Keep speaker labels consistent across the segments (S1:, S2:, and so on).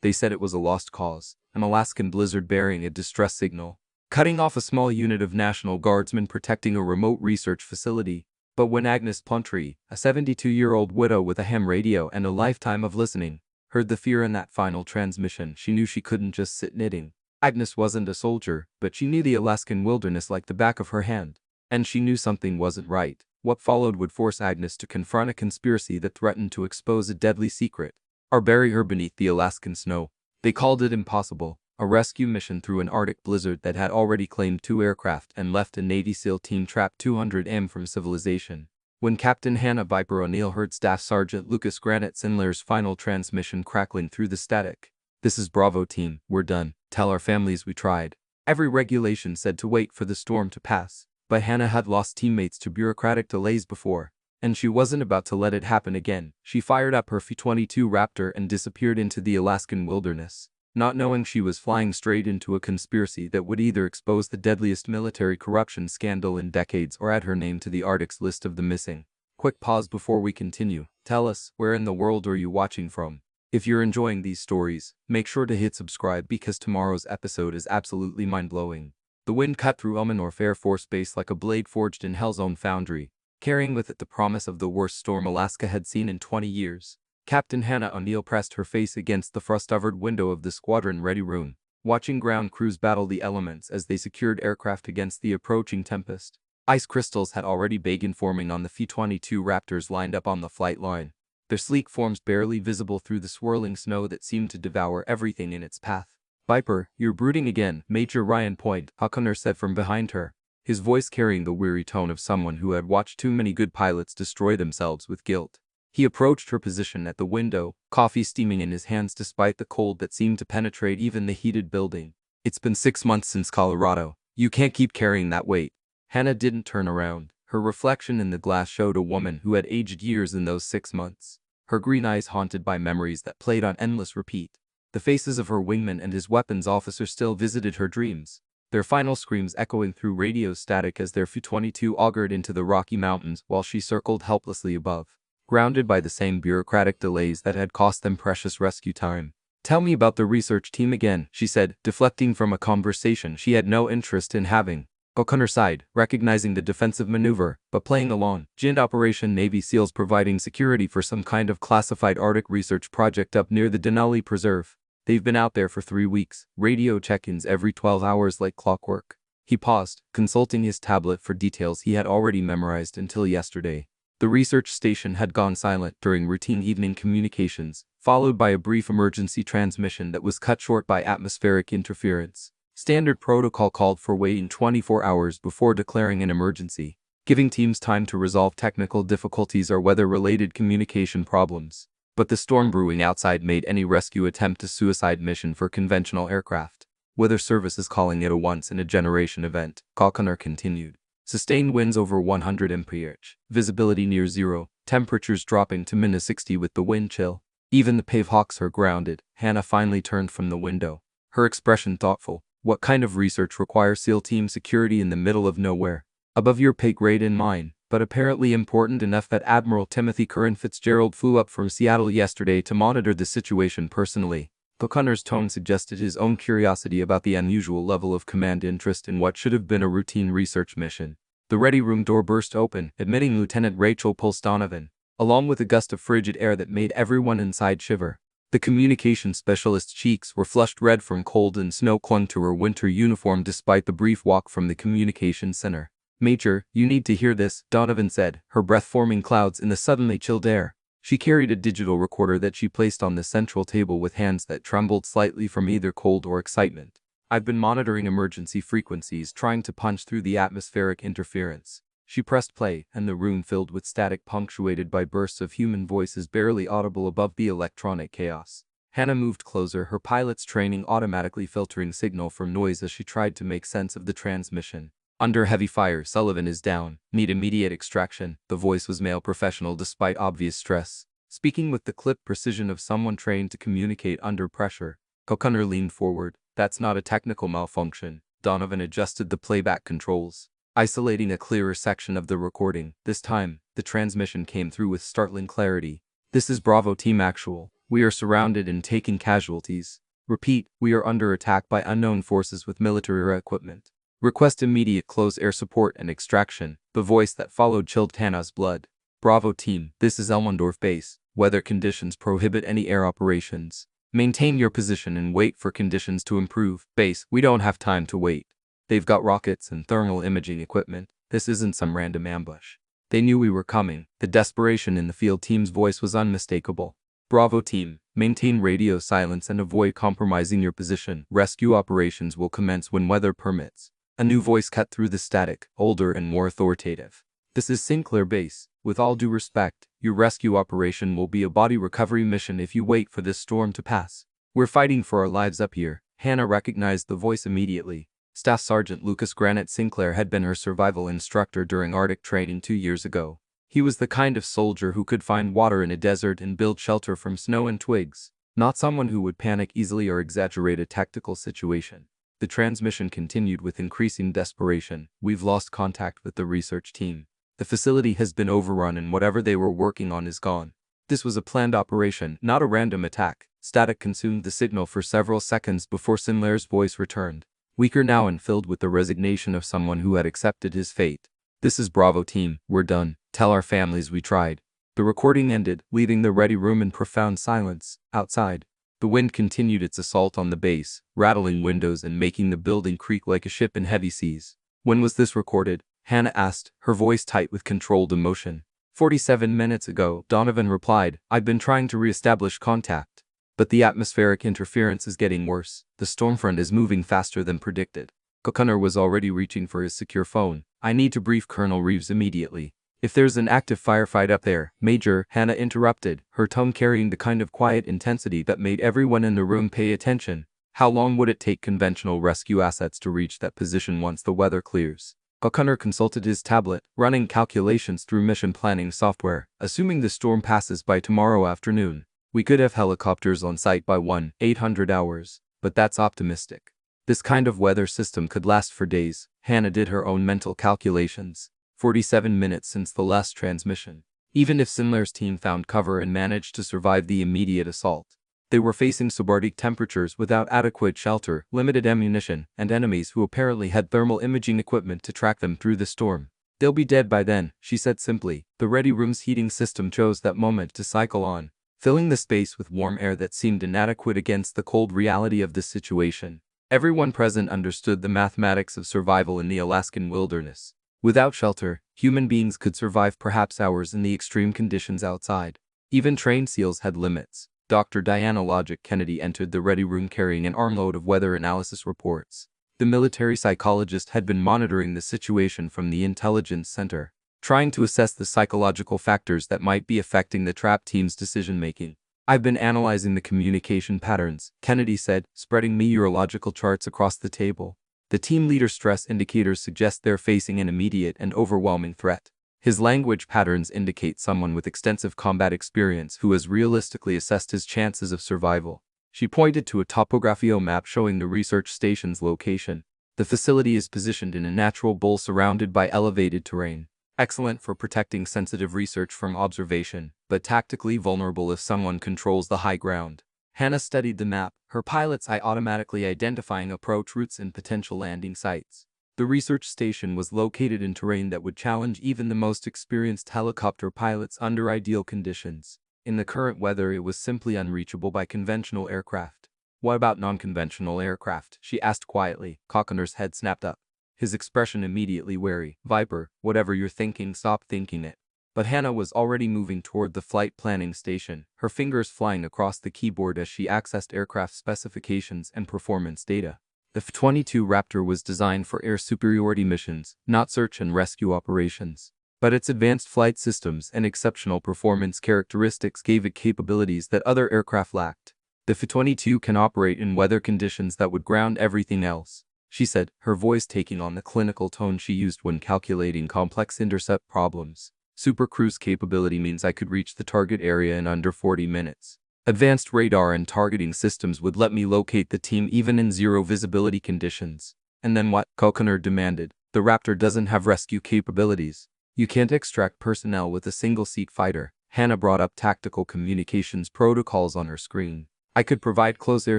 S1: They said it was a lost cause, an Alaskan blizzard bearing a distress signal, cutting off a small unit of National Guardsmen protecting a remote research facility. But when Agnes Plumtree, a 72-year-old widow with a ham radio and a lifetime of listening, heard the fear in that final transmission, she knew she couldn't just sit knitting. Agnes wasn't a soldier, but she knew the Alaskan wilderness like the back of her hand. And she knew something wasn't right. What followed would force Agnes to confront a conspiracy that threatened to expose a deadly secret, or bury her beneath the Alaskan snow. They called it impossible, a rescue mission through an Arctic blizzard that had already claimed 2 aircraft and left a Navy SEAL team trapped 200 m from civilization. When Captain Hannah Viper O'Neill heard Staff Sergeant Lucas Granite Sindler's final transmission crackling through the static, "This is Bravo Team, we're done. Tell our families we tried." Every regulation said to wait for the storm to pass, but Hannah had lost teammates to bureaucratic delays before, and she wasn't about to let it happen again. She fired up her F-22 Raptor and disappeared into the Alaskan wilderness, not knowing she was flying straight into a conspiracy that would either expose the deadliest military corruption scandal in decades or add her name to the Arctic's list of the missing. Quick pause before we continue. Tell us, where in the world are you watching from? If you're enjoying these stories, make sure to hit subscribe because tomorrow's episode is absolutely mind-blowing. The wind cut through Omenorth Air Force Base like a blade forged in Hell's own foundry, carrying with it the promise of the worst storm Alaska had seen in 20 years. Captain Hannah O'Neill pressed her face against the frost-covered window of the squadron-ready room, watching ground crews battle the elements as they secured aircraft against the approaching tempest. Ice crystals had already begun forming on the F-22 Raptors lined up on the flight line, their sleek forms barely visible through the swirling snow that seemed to devour everything in its path. "Viper, you're brooding again," Major Ryan Point, O'Connor said from behind her, his voice carrying the weary tone of someone who had watched too many good pilots destroy themselves with guilt. He approached her position at the window, coffee steaming in his hands despite the cold that seemed to penetrate even the heated building. "It's been 6 months since Colorado. You can't keep carrying that weight." Hannah didn't turn around. Her reflection in the glass showed a woman who had aged years in those 6 months, her green eyes haunted by memories that played on endless repeat. The faces of her wingman and his weapons officer still visited her dreams, their final screams echoing through radio static as their F-22 augured into the Rocky Mountains while she circled helplessly above, grounded by the same bureaucratic delays that had cost them precious rescue time. "Tell me about the research team again," she said, deflecting from a conversation she had no interest in having. O'Connor sighed, recognizing the defensive maneuver, but playing along. "Giant Operation Navy SEALs providing security for some kind of classified Arctic research project up near the Denali Preserve. They've been out there for 3 weeks, radio check-ins every 12 hours like clockwork." He paused, consulting his tablet for details he had already memorized until yesterday. The research station had gone silent during routine evening communications, followed by a brief emergency transmission that was cut short by atmospheric interference. Standard protocol called for waiting 24 hours before declaring an emergency, giving teams time to resolve technical difficulties or weather-related communication problems. But the storm brewing outside made any rescue attempt a suicide mission for conventional aircraft. "Weather Service is calling it a once-in-a-generation event," O'Connor continued. "Sustained winds over 100 mph, visibility near zero, temperatures dropping to -60 with the wind chill. Even the pavehawks are grounded." Hannah finally turned from the window, her expression thoughtful. "What kind of research requires SEAL team security in the middle of nowhere?" "Above your pay grade and mine, but apparently important enough that Admiral Timothy Curran Fitzgerald flew up from Seattle yesterday to monitor the situation personally." O'Connor's tone suggested his own curiosity about the unusual level of command interest in what should have been a routine research mission. The ready room door burst open, admitting Lieutenant Rachel Pulse Donovan, along with a gust of frigid air that made everyone inside shiver. The communications specialist's cheeks were flushed red from cold and snow clung to her winter uniform despite the brief walk from the communications center. "Major, you need to hear this," Donovan said, her breath forming clouds in the suddenly chilled air. She carried a digital recorder that she placed on the central table with hands that trembled slightly from either cold or excitement. "I've been monitoring emergency frequencies, trying to punch through the atmospheric interference." She pressed play, and the room filled with static punctuated by bursts of human voices barely audible above the electronic chaos. Hannah moved closer, her pilot's training automatically filtering signal from noise as she tried to make sense of the transmission. "Under heavy fire, Sullivan is down. Need immediate extraction." The voice was male professional despite obvious stress, speaking with the clipped precision of someone trained to communicate under pressure. O'Connor leaned forward. "That's not a technical malfunction." Donovan adjusted the playback controls, isolating a clearer section of the recording. This time, the transmission came through with startling clarity. "This is Bravo Team Actual. We are surrounded and taking casualties. Repeat, we are under attack by unknown forces with military equipment. Request immediate close air support and extraction. The voice that followed chilled Hannah's blood. Bravo team, this is Elmendorf base. Weather conditions prohibit any air operations. Maintain your position and wait for conditions to improve. Base, we don't have time to wait. They've got rockets and thermal imaging equipment. This isn't some random ambush. They knew we were coming. The desperation in the field team's voice was unmistakable. Bravo team, maintain radio silence and avoid compromising your position. Rescue operations will commence when weather permits. A new voice cut through the static, older and more authoritative. This is Sinclair Base. With all due respect, your rescue operation will be a body recovery mission if you wait for this storm to pass. We're fighting for our lives up here. Hannah recognized the voice immediately. Staff Sergeant Lucas Granite Sinclair had been her survival instructor during Arctic training 2 years ago. He was the kind of soldier who could find water in a desert and build shelter from snow and twigs, not someone who would panic easily or exaggerate a tactical situation. The transmission continued with increasing desperation. We've lost contact with the research team. The facility has been overrun and whatever they were working on is gone. This was a planned operation, not a random attack. Static consumed the signal for several seconds before Sinclair's voice returned. Weaker now and filled with the resignation of someone who had accepted his fate. This is Bravo team, we're done. Tell our families we tried. The recording ended, leaving the ready room in profound silence. Outside, the wind continued its assault on the base, rattling windows and making the building creak like a ship in heavy seas. When was this recorded? Hannah asked, her voice tight with controlled emotion. 47 minutes ago, Donovan replied. I've been trying to re-establish contact. But the atmospheric interference is getting worse. The storm front is moving faster than predicted. O'Connor was already reaching for his secure phone. I need to brief Colonel Reeves immediately. If there's an active firefight up there, Major, Hannah interrupted, her tone carrying the kind of quiet intensity that made everyone in the room pay attention. How long would it take conventional rescue assets to reach that position once the weather clears? O'Connor consulted his tablet, running calculations through mission planning software. Assuming the storm passes by tomorrow afternoon, we could have helicopters on site by 1-800 hours, but that's optimistic. This kind of weather system could last for days. Hannah did her own mental calculations. 47 minutes since the last transmission. Even if Sinclair's team found cover and managed to survive the immediate assault, they were facing subarctic temperatures without adequate shelter, limited ammunition, and enemies who apparently had thermal imaging equipment to track them through the storm. They'll be dead by then, she said simply. The ready room's heating system chose that moment to cycle on, filling the space with warm air that seemed inadequate against the cold reality of the situation. Everyone present understood the mathematics of survival in the Alaskan wilderness. Without shelter, human beings could survive perhaps hours in the extreme conditions outside. Even trained SEALs had limits. Dr. Diana Logic Kennedy entered the ready room carrying an armload of weather analysis reports. The military psychologist had been monitoring the situation from the intelligence center, trying to assess the psychological factors that might be affecting the trap team's decision-making. I've been analyzing the communication patterns, Kennedy said, spreading meteorological charts across the table. The team leader's stress indicators suggest they're facing an immediate and overwhelming threat. His language patterns indicate someone with extensive combat experience who has realistically assessed his chances of survival. She pointed to a topographical map showing the research station's location. The facility is positioned in a natural bowl surrounded by elevated terrain. Excellent for protecting sensitive research from observation, but tactically vulnerable if someone controls the high ground. Hannah studied the map, her pilot's eye automatically identifying approach routes and potential landing sites. The research station was located in terrain that would challenge even the most experienced helicopter pilots under ideal conditions. In the current weather, it was simply unreachable by conventional aircraft. What about non-conventional aircraft? She asked quietly. O'Connor's head snapped up, his expression immediately wary. Viper, whatever you're thinking, stop thinking it. But Hannah was already moving toward the flight planning station, her fingers flying across the keyboard as she accessed aircraft specifications and performance data. The F-22 Raptor was designed for air superiority missions, not search and rescue operations. But its advanced flight systems and exceptional performance characteristics gave it capabilities that other aircraft lacked. The F-22 can operate in weather conditions that would ground everything else, she said, her voice taking on the clinical tone she used when calculating complex intercept problems. Super cruise capability means I could reach the target area in under 40 minutes. Advanced radar and targeting systems would let me locate the team even in zero visibility conditions. And then what? O'Connor demanded. The Raptor doesn't have rescue capabilities. You can't extract personnel with a single-seat fighter. Hannah brought up tactical communications protocols on her screen. I could provide close air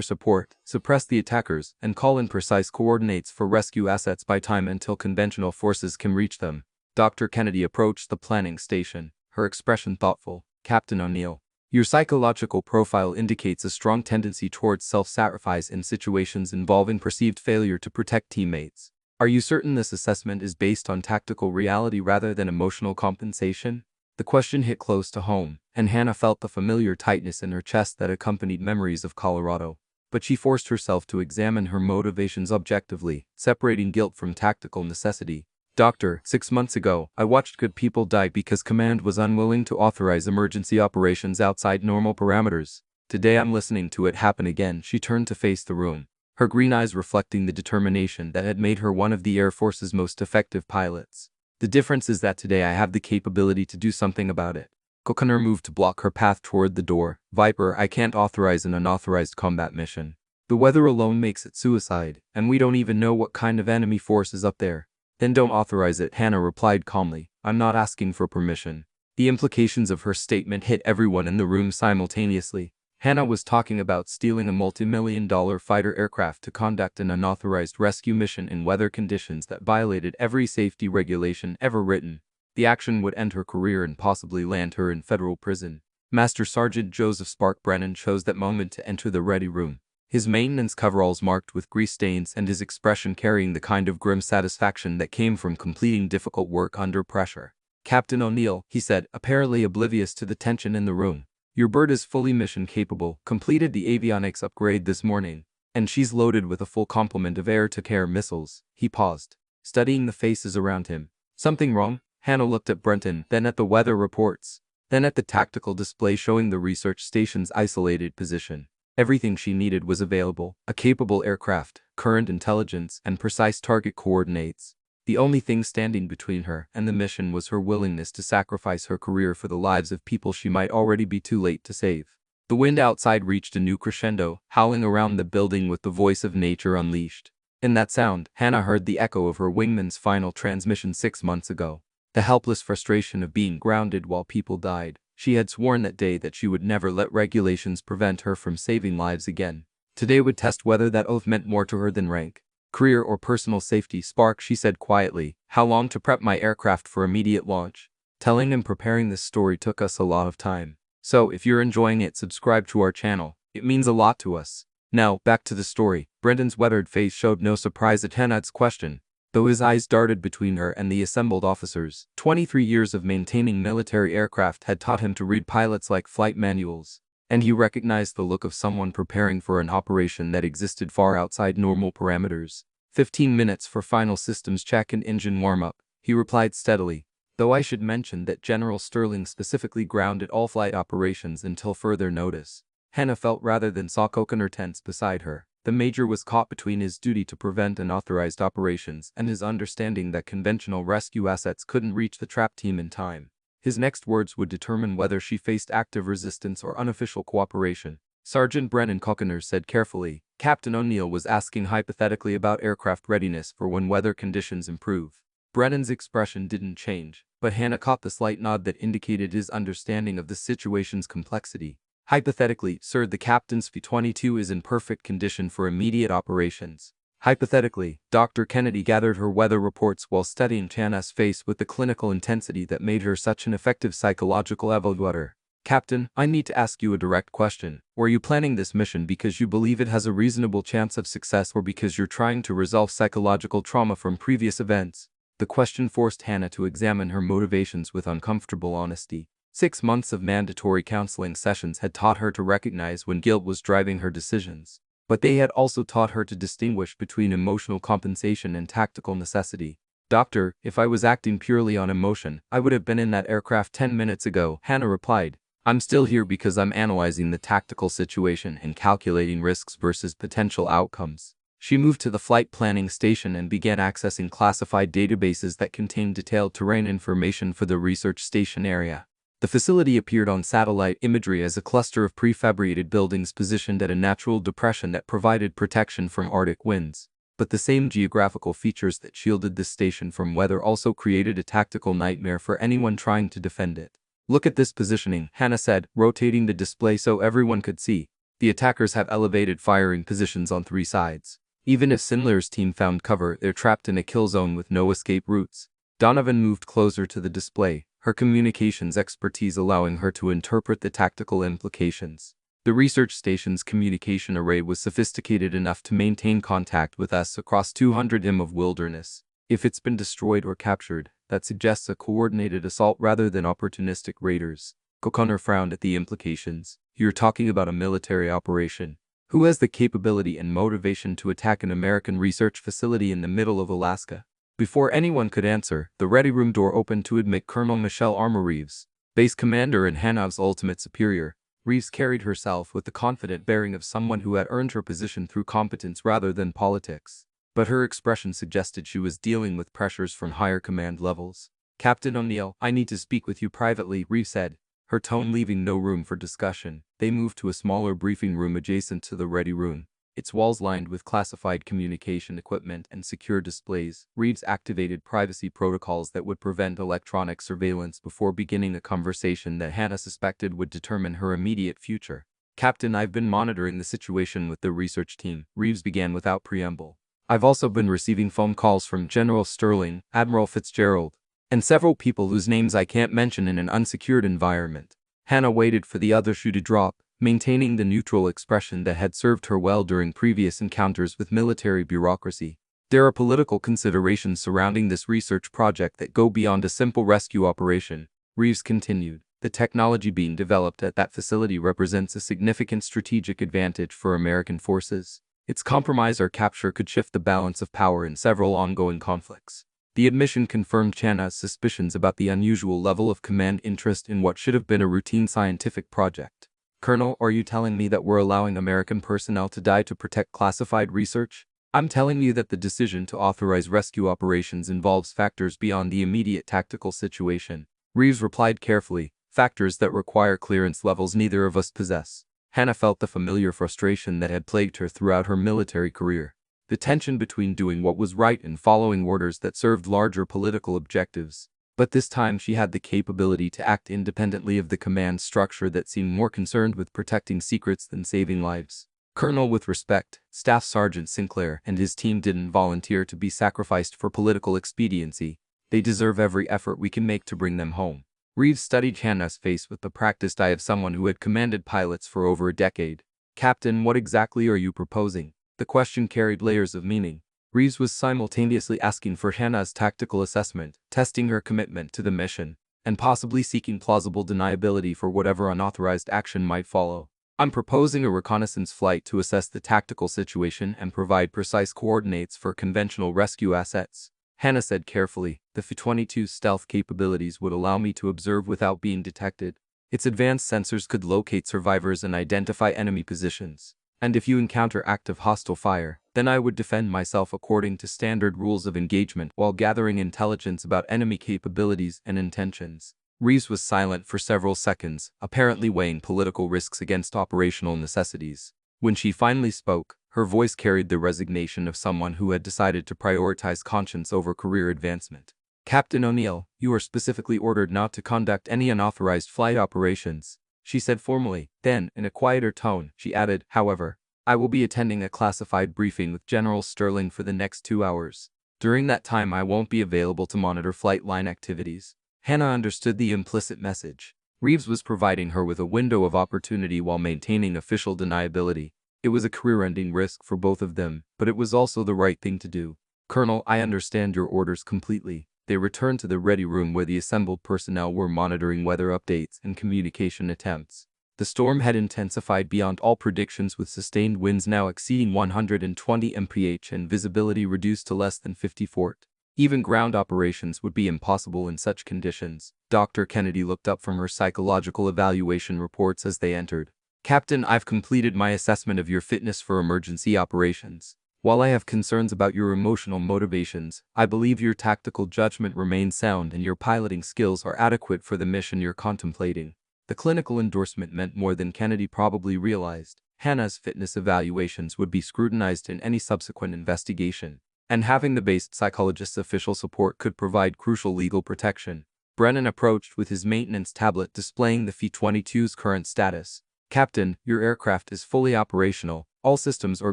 S1: support, suppress the attackers, and call in precise coordinates for rescue assets by time until conventional forces can reach them. Dr. Kennedy approached the planning station, her expression thoughtful. Captain O'Neill, your psychological profile indicates a strong tendency towards self-sacrifice in situations involving perceived failure to protect teammates. Are you certain this assessment is based on tactical reality rather than emotional compensation? The question hit close to home, and Hannah felt the familiar tightness in her chest that accompanied memories of Colorado. But she forced herself to examine her motivations objectively, separating guilt from tactical necessity. Doctor, 6 months ago, I watched good people die because command was unwilling to authorize emergency operations outside normal parameters. Today I'm listening to it happen again. She turned to face the room, her green eyes reflecting the determination that had made her one of the Air Force's most effective pilots. The difference is that today I have the capability to do something about it. Kokoner moved to block her path toward the door. Viper, I can't authorize an unauthorized combat mission. The weather alone makes it suicide, and we don't even know what kind of enemy force is up there. Then don't authorize it, Hannah replied calmly. I'm not asking for permission. The implications of her statement hit everyone in the room simultaneously. Hannah was talking about stealing a multi-million-dollar fighter aircraft to conduct an unauthorized rescue mission in weather conditions that violated every safety regulation ever written. The action would end her career and possibly land her in federal prison. Master Sergeant Joseph Spark Brennan chose that moment to enter the ready room, his maintenance coveralls marked with grease stains and his expression carrying the kind of grim satisfaction that came from completing difficult work under pressure. Captain O'Neill, he said, apparently oblivious to the tension in the room. Your bird is fully mission capable, completed the avionics upgrade this morning, and she's loaded with a full complement of air-to-air missiles. He paused, studying the faces around him. Something wrong? Hannah looked at Brenton, then at the weather reports, then at the tactical display showing the research station's isolated position. Everything she needed was available, a capable aircraft, current intelligence, and precise target coordinates. The only thing standing between her and the mission was her willingness to sacrifice her career for the lives of people she might already be too late to save. The wind outside reached a new crescendo, howling around the building with the voice of nature unleashed. In that sound, Hannah heard the echo of her wingman's final transmission 6 months ago. The helpless frustration of being grounded while people died. She had sworn that day that she would never let regulations prevent her from saving lives again. Today would test whether that oath meant more to her than rank, career, or personal safety. Spark, she said quietly, how long to prep my aircraft for immediate launch? Telling and preparing this story took us a lot of time. So if you're enjoying it, subscribe to our channel. It means a lot to us. Now, back to the story. Brendan's weathered face showed no surprise at Hannah's question, though his eyes darted between her and the assembled officers. 23 years of maintaining military aircraft had taught him to read pilots like flight manuals, and he recognized the look of someone preparing for an operation that existed far outside normal parameters. 15 minutes for final systems check and engine warm-up, he replied steadily, though I should mention that General Sterling specifically grounded all flight operations until further notice. Hannah felt rather than saw Kokoner tense beside her. The major was caught between his duty to prevent unauthorized operations and his understanding that conventional rescue assets couldn't reach the trap team in time. His next words would determine whether she faced active resistance or unofficial cooperation. Sergeant Brennan Kokoner said carefully, Captain O'Neill was asking hypothetically about aircraft readiness for when weather conditions improve. Brennan's expression didn't change, but Hannah caught the slight nod that indicated his understanding of the situation's complexity. Hypothetically, sir, the captain's V-22 is in perfect condition for immediate operations. Hypothetically, Dr. Kennedy gathered her weather reports while studying Hannah's face with the clinical intensity that made her such an effective psychological evaluator. Captain, I need to ask you a direct question. Were you planning this mission because you believe it has a reasonable chance of success or because you're trying to resolve psychological trauma from previous events? The question forced Hannah to examine her motivations with uncomfortable honesty. 6 months of mandatory counseling sessions had taught her to recognize when guilt was driving her decisions, but they had also taught her to distinguish between emotional compensation and tactical necessity. Doctor, if I was acting purely on emotion, I would have been in that aircraft 10 minutes ago, Hannah replied. I'm still here because I'm analyzing the tactical situation and calculating risks versus potential outcomes. She moved to the flight planning station and began accessing classified databases that contained detailed terrain information for the research station area. The facility appeared on satellite imagery as a cluster of prefabricated buildings positioned at a natural depression that provided protection from Arctic winds. But the same geographical features that shielded this station from weather also created a tactical nightmare for anyone trying to defend it. Look at this positioning, Hannah said, rotating the display so everyone could see. The attackers have elevated firing positions on 3 sides. Even if Sindler's team found cover, they're trapped in a kill zone with no escape routes. Donovan moved closer to the display, her communications expertise allowing her to interpret the tactical implications. The research station's communication array was sophisticated enough to maintain contact with us across 200 m of wilderness. If it's been destroyed or captured, that suggests a coordinated assault rather than opportunistic raiders. O'Connor frowned at the implications. You're talking about a military operation. Who has the capability and motivation to attack an American research facility in the middle of Alaska? Before anyone could answer, the ready room door opened to admit Colonel Michelle Armour Reeves, base commander and Hannah's ultimate superior. Reeves carried herself with the confident bearing of someone who had earned her position through competence rather than politics. But her expression suggested she was dealing with pressures from higher command levels. Captain O'Neill, I need to speak with you privately, Reeves said, her tone leaving no room for discussion. They moved to a smaller briefing room adjacent to the ready room, its walls lined with classified communication equipment and secure displays. Reeves activated privacy protocols that would prevent electronic surveillance before beginning a conversation that Hannah suspected would determine her immediate future. Captain, I've been monitoring the situation with the research team, Reeves began without preamble. I've also been receiving phone calls from General Sterling, Admiral Fitzgerald, and several people whose names I can't mention in an unsecured environment. Hannah waited for the other shoe to drop, maintaining the neutral expression that had served her well during previous encounters with military bureaucracy. There are political considerations surrounding this research project that go beyond a simple rescue operation, Reeves continued. The technology being developed at that facility represents a significant strategic advantage for American forces. Its compromise or capture could shift the balance of power in several ongoing conflicts. The admission confirmed Hannah's suspicions about the unusual level of command interest in what should have been a routine scientific project. Colonel, are you telling me that we're allowing American personnel to die to protect classified research? I'm telling you that the decision to authorize rescue operations involves factors beyond the immediate tactical situation. Reeves replied carefully, factors that require clearance levels neither of us possess. Hannah felt the familiar frustration that had plagued her throughout her military career. The tension between doing what was right and following orders that served larger political objectives. But this time she had the capability to act independently of the command structure that seemed more concerned with protecting secrets than saving lives. Colonel, with respect, Staff Sergeant Sinclair and his team didn't volunteer to be sacrificed for political expediency. They deserve every effort we can make to bring them home. Reeves studied Hannah's face with the practiced eye of someone who had commanded pilots for over a decade. Captain, what exactly are you proposing? The question carried layers of meaning. Reeves was simultaneously asking for Hannah's tactical assessment, testing her commitment to the mission, and possibly seeking plausible deniability for whatever unauthorized action might follow. I'm proposing a reconnaissance flight to assess the tactical situation and provide precise coordinates for conventional rescue assets. Hannah said carefully, the F-22's stealth capabilities would allow me to observe without being detected. Its advanced sensors could locate survivors and identify enemy positions. And if you encounter active hostile fire, then I would defend myself according to standard rules of engagement while gathering intelligence about enemy capabilities and intentions. Reeves was silent for several seconds, apparently weighing political risks against operational necessities. When she finally spoke, her voice carried the resignation of someone who had decided to prioritize conscience over career advancement. Captain O'Neill, you are specifically ordered not to conduct any unauthorized flight operations, she said formally. Then, in a quieter tone, she added, however, I will be attending a classified briefing with General Sterling for the next 2 hours. During that time I won't be available to monitor flight line activities. Hannah understood the implicit message. Reeves was providing her with a window of opportunity while maintaining official deniability. It was a career-ending risk for both of them, but it was also the right thing to do. Colonel, I understand your orders completely. They returned to the ready room where the assembled personnel were monitoring weather updates and communication attempts. The storm had intensified beyond all predictions with sustained winds now exceeding 120 mph and visibility reduced to less than 50 feet. Even ground operations would be impossible in such conditions. Dr. Kennedy looked up from her psychological evaluation reports as they entered. Captain, I've completed my assessment of your fitness for emergency operations. While I have concerns about your emotional motivations, I believe your tactical judgment remains sound and your piloting skills are adequate for the mission you're contemplating. The clinical endorsement meant more than Kennedy probably realized. Hannah's fitness evaluations would be scrutinized in any subsequent investigation, and having the base psychologist's official support could provide crucial legal protection. Brennan approached with his maintenance tablet displaying the F-22's current status. "Captain, your aircraft is fully operational, all systems are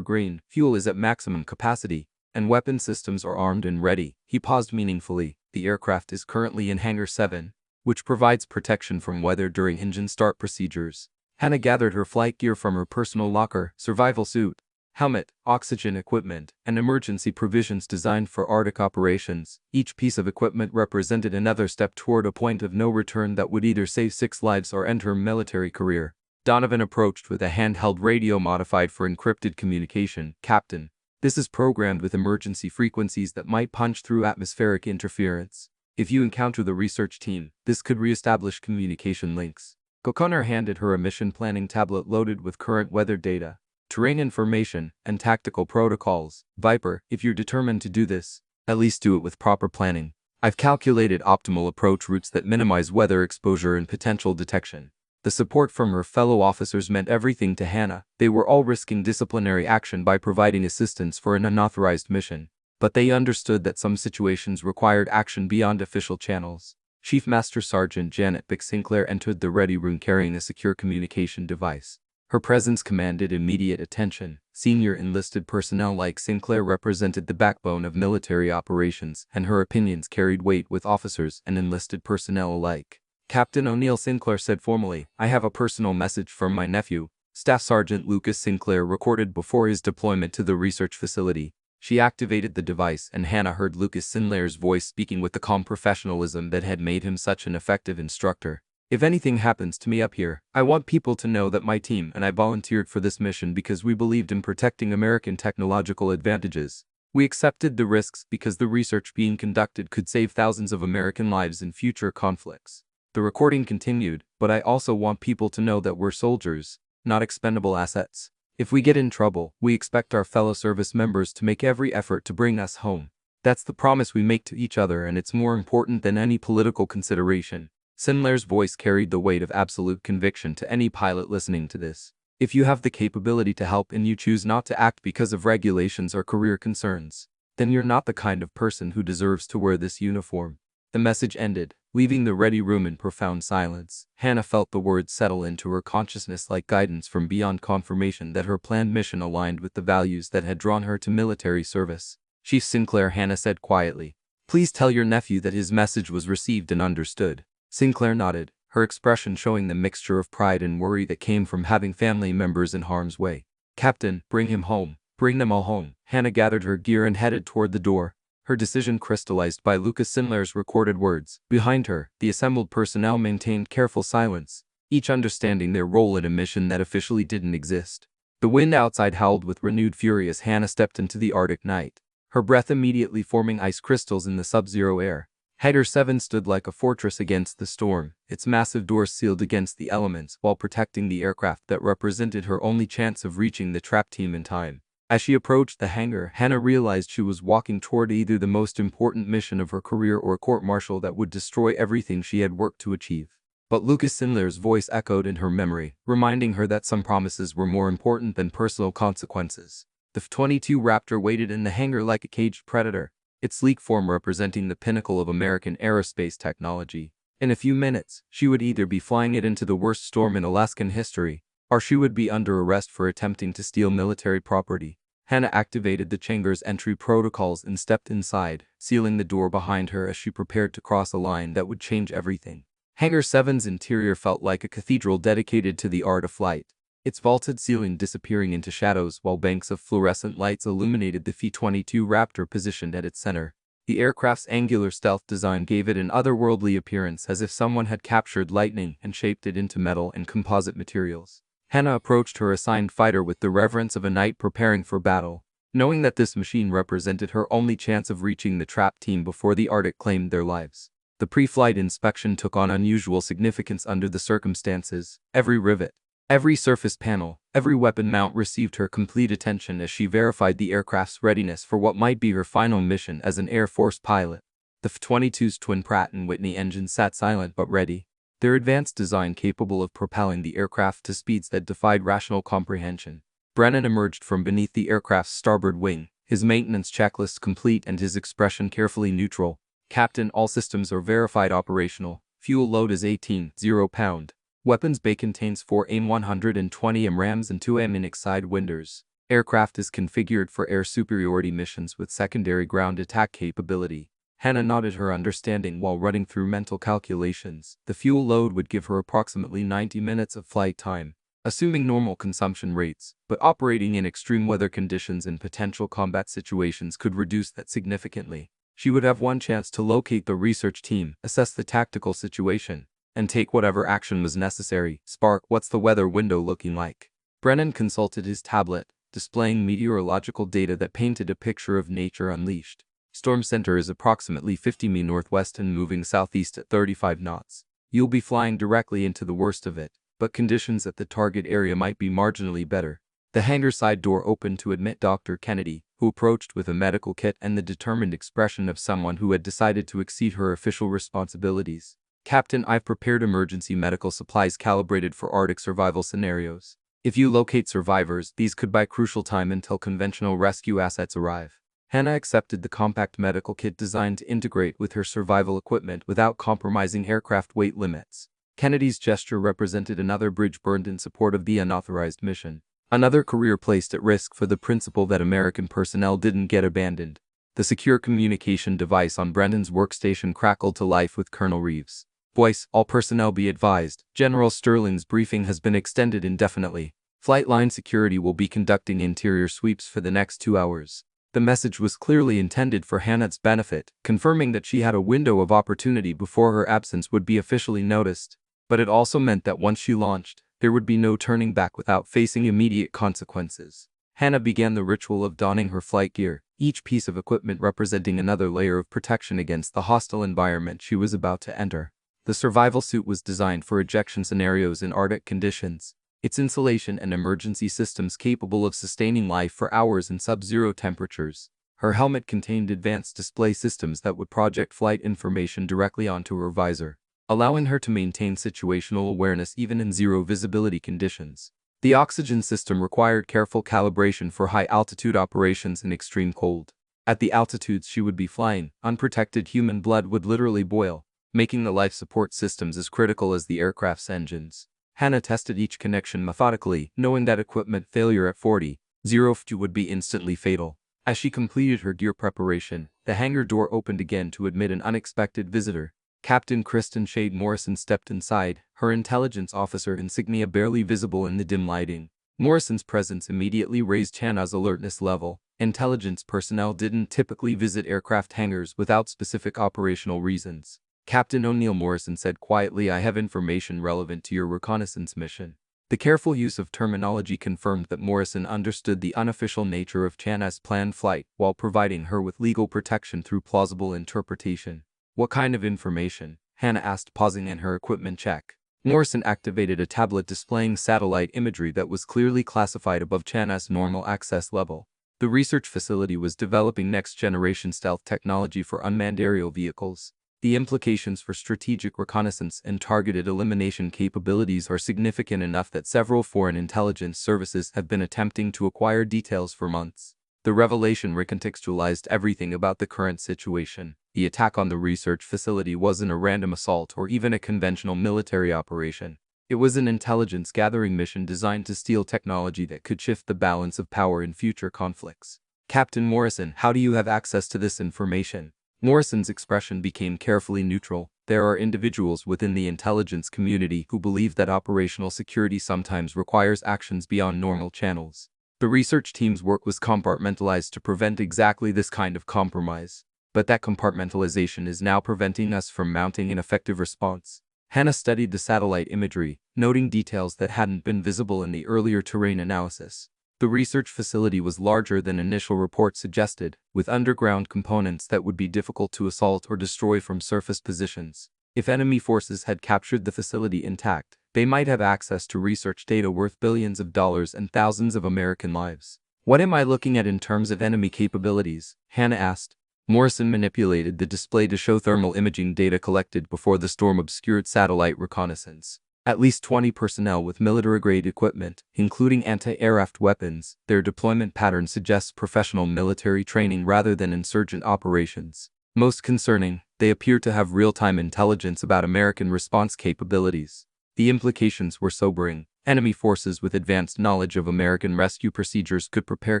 S1: green, fuel is at maximum capacity, and weapon systems are armed and ready." He paused meaningfully. "The aircraft is currently in Hangar 7, which provides protection from weather during engine start procedures." Hannah gathered her flight gear from her personal locker: survival suit, helmet, oxygen equipment, and emergency provisions designed for Arctic operations. Each piece of equipment represented another step toward a point of no return that would either save 6 lives or end her military career. Donovan approached with a handheld radio modified for encrypted communication. "Captain, this is programmed with emergency frequencies that might punch through atmospheric interference. If you encounter the research team, this could reestablish communication links." O'Connor handed her a mission planning tablet loaded with current weather data, terrain information, and tactical protocols. "Viper, if you're determined to do this, at least do it with proper planning. I've calculated optimal approach routes that minimize weather exposure and potential detection." The support from her fellow officers meant everything to Hannah. They were all risking disciplinary action by providing assistance for an unauthorized mission, but they understood that some situations required action beyond official channels. Chief Master Sergeant Janet Bick Sinclair entered the ready room carrying a secure communication device. Her presence commanded immediate attention. Senior enlisted personnel like Sinclair represented the backbone of military operations, and her opinions carried weight with officers and enlisted personnel alike. "Captain O'Neill," Sinclair said formally, "I have a personal message from my nephew." Staff Sergeant Lucas Sinclair recorded before his deployment to the research facility. She activated the device, and Hannah heard Lucas Sinclair's voice speaking with the calm professionalism that had made him such an effective instructor. "If anything happens to me up here, I want people to know that my team and I volunteered for this mission because we believed in protecting American technological advantages. We accepted the risks because the research being conducted could save thousands of American lives in future conflicts." The recording continued, "But I also want people to know that we're soldiers, not expendable assets. If we get in trouble, we expect our fellow service members to make every effort to bring us home. That's the promise we make to each other, and it's more important than any political consideration." Sinclair's voice carried the weight of absolute conviction to any pilot listening to this. "If you have the capability to help and you choose not to act because of regulations or career concerns, then you're not the kind of person who deserves to wear this uniform." The message ended, leaving the ready room in profound silence. Hannah felt the words settle into her consciousness like guidance from beyond, confirmation that her planned mission aligned with the values that had drawn her to military service. "Chief Sinclair," Hannah said quietly, "please tell your nephew that his message was received and understood." Sinclair nodded, her expression showing the mixture of pride and worry that came from having family members in harm's way. "Captain, bring him home. Bring them all home." Hannah gathered her gear and headed toward the door, her decision crystallized by Lucas Sinclair's recorded words. Behind her, the assembled personnel maintained careful silence, each understanding their role in a mission that officially didn't exist. The wind outside howled with renewed fury as Hannah stepped into the Arctic night, her breath immediately forming ice crystals in the sub-zero air. Hangar 7 stood like a fortress against the storm, its massive doors sealed against the elements while protecting the aircraft that represented her only chance of reaching the trap team in time. As she approached the hangar, Hannah realized she was walking toward either the most important mission of her career or a court-martial that would destroy everything she had worked to achieve. But Lucas Sinclair's voice echoed in her memory, reminding her that some promises were more important than personal consequences. The F-22 Raptor waited in the hangar like a caged predator, its sleek form representing the pinnacle of American aerospace technology. In a few minutes, she would either be flying it into the worst storm in Alaskan history, or she would be under arrest for attempting to steal military property. Hannah activated the Changar's entry protocols and stepped inside, sealing the door behind her as she prepared to cross a line that would change everything. Hangar 7's interior felt like a cathedral dedicated to the art of flight, its vaulted ceiling disappearing into shadows while banks of fluorescent lights illuminated the F-22 Raptor positioned at its center. The aircraft's angular stealth design gave it an otherworldly appearance, as if someone had captured lightning and shaped it into metal and composite materials. Hannah approached her assigned fighter with the reverence of a knight preparing for battle, knowing that this machine represented her only chance of reaching the trap team before the Arctic claimed their lives. The pre-flight inspection took on unusual significance under the circumstances. Every rivet, every surface panel, every weapon mount received her complete attention as she verified the aircraft's readiness for what might be her final mission as an Air Force pilot. The F-22's twin Pratt & Whitney engines sat silent but ready, their advanced design capable of propelling the aircraft to speeds that defied rational comprehension. Brennan emerged from beneath the aircraft's starboard wing, his maintenance checklist complete and his expression carefully neutral. Captain, all systems are verified operational. Fuel load is 18.0 pound. Weapons bay contains 4 AIM-120M rams and 2 AIM-INIC sidewinders. Aircraft is configured for air superiority missions with secondary ground attack capability. Hannah nodded her understanding while running through mental calculations. The fuel load would give her approximately 90 minutes of flight time, assuming normal consumption rates, but operating in extreme weather conditions and potential combat situations could reduce that significantly. She would have one chance to locate the research team, assess the tactical situation, and take whatever action was necessary. Spark, what's the weather window looking like? Brennan consulted his tablet, displaying meteorological data that painted a picture of nature unleashed. Storm center is approximately 50 mi northwest and moving southeast at 35 knots. You'll be flying directly into the worst of it, but conditions at the target area might be marginally better. The hangar side door opened to admit Dr. Kennedy, who approached with a medical kit and the determined expression of someone who had decided to exceed her official responsibilities. Captain, I've prepared emergency medical supplies calibrated for Arctic survival scenarios. If you locate survivors, these could buy crucial time until conventional rescue assets arrive. Hannah accepted the compact medical kit designed to integrate with her survival equipment without compromising aircraft weight limits. Kennedy's gesture represented another bridge burned in support of the unauthorized mission. Another career placed at risk for the principle that American personnel didn't get abandoned. The secure communication device on Brendan's workstation crackled to life with Colonel Reeves' voice. All personnel be advised, General Sterling's briefing has been extended indefinitely. Flight line security will be conducting interior sweeps for the next 2 hours. The message was clearly intended for Hannah's benefit, confirming that she had a window of opportunity before her absence would be officially noticed. But it also meant that once she launched, there would be no turning back without facing immediate consequences. Hannah began the ritual of donning her flight gear, each piece of equipment representing another layer of protection against the hostile environment she was about to enter. The survival suit was designed for ejection scenarios in Arctic conditions. Its insulation and emergency systems capable of sustaining life for hours in sub-zero temperatures. Her helmet contained advanced display systems that would project flight information directly onto her visor, allowing her to maintain situational awareness even in zero visibility conditions. The oxygen system required careful calibration for high-altitude operations in extreme cold. At the altitudes she would be flying, unprotected human blood would literally boil, making the life support systems as critical as the aircraft's engines. Hannah tested each connection methodically, knowing that equipment failure at 40.0 would be instantly fatal. As she completed her gear preparation, the hangar door opened again to admit an unexpected visitor. Captain Kristen Shade Morrison stepped inside, her intelligence officer insignia barely visible in the dim lighting. Morrison's presence immediately raised Hannah's alertness level. Intelligence personnel didn't typically visit aircraft hangars without specific operational reasons. Captain O'Neill, Morrison said quietly, I have information relevant to your reconnaissance mission. The careful use of terminology confirmed that Morrison understood the unofficial nature of Hannah's planned flight while providing her with legal protection through plausible interpretation. What kind of information? Hannah asked, pausing in her equipment check. Morrison activated a tablet displaying satellite imagery that was clearly classified above Hannah's normal access level. The research facility was developing next-generation stealth technology for unmanned aerial vehicles. The implications for strategic reconnaissance and targeted elimination capabilities are significant enough that several foreign intelligence services have been attempting to acquire details for months. The revelation recontextualized everything about the current situation. The attack on the research facility wasn't a random assault or even a conventional military operation. It was an intelligence-gathering mission designed to steal technology that could shift the balance of power in future conflicts. Captain Morrison, how do you have access to this information? Morrison's expression became carefully neutral. There are individuals within the intelligence community who believe that operational security sometimes requires actions beyond normal channels. The research team's work was compartmentalized to prevent exactly this kind of compromise. But that compartmentalization is now preventing us from mounting an effective response. Hannah studied the satellite imagery, noting details that hadn't been visible in the earlier terrain analysis. The research facility was larger than initial reports suggested, with underground components that would be difficult to assault or destroy from surface positions. If enemy forces had captured the facility intact, they might have access to research data worth billions of dollars and thousands of American lives. What am I looking at in terms of enemy capabilities? Hannah asked. Morrison manipulated the display to show thermal imaging data collected before the storm obscured satellite reconnaissance. At least 20 personnel with military-grade equipment, including anti-aircraft weapons. Their deployment pattern suggests professional military training rather than insurgent operations. Most concerning, They appeared to have real-time intelligence about American response capabilities. The implications were sobering. Enemy forces with advanced knowledge of American rescue procedures could prepare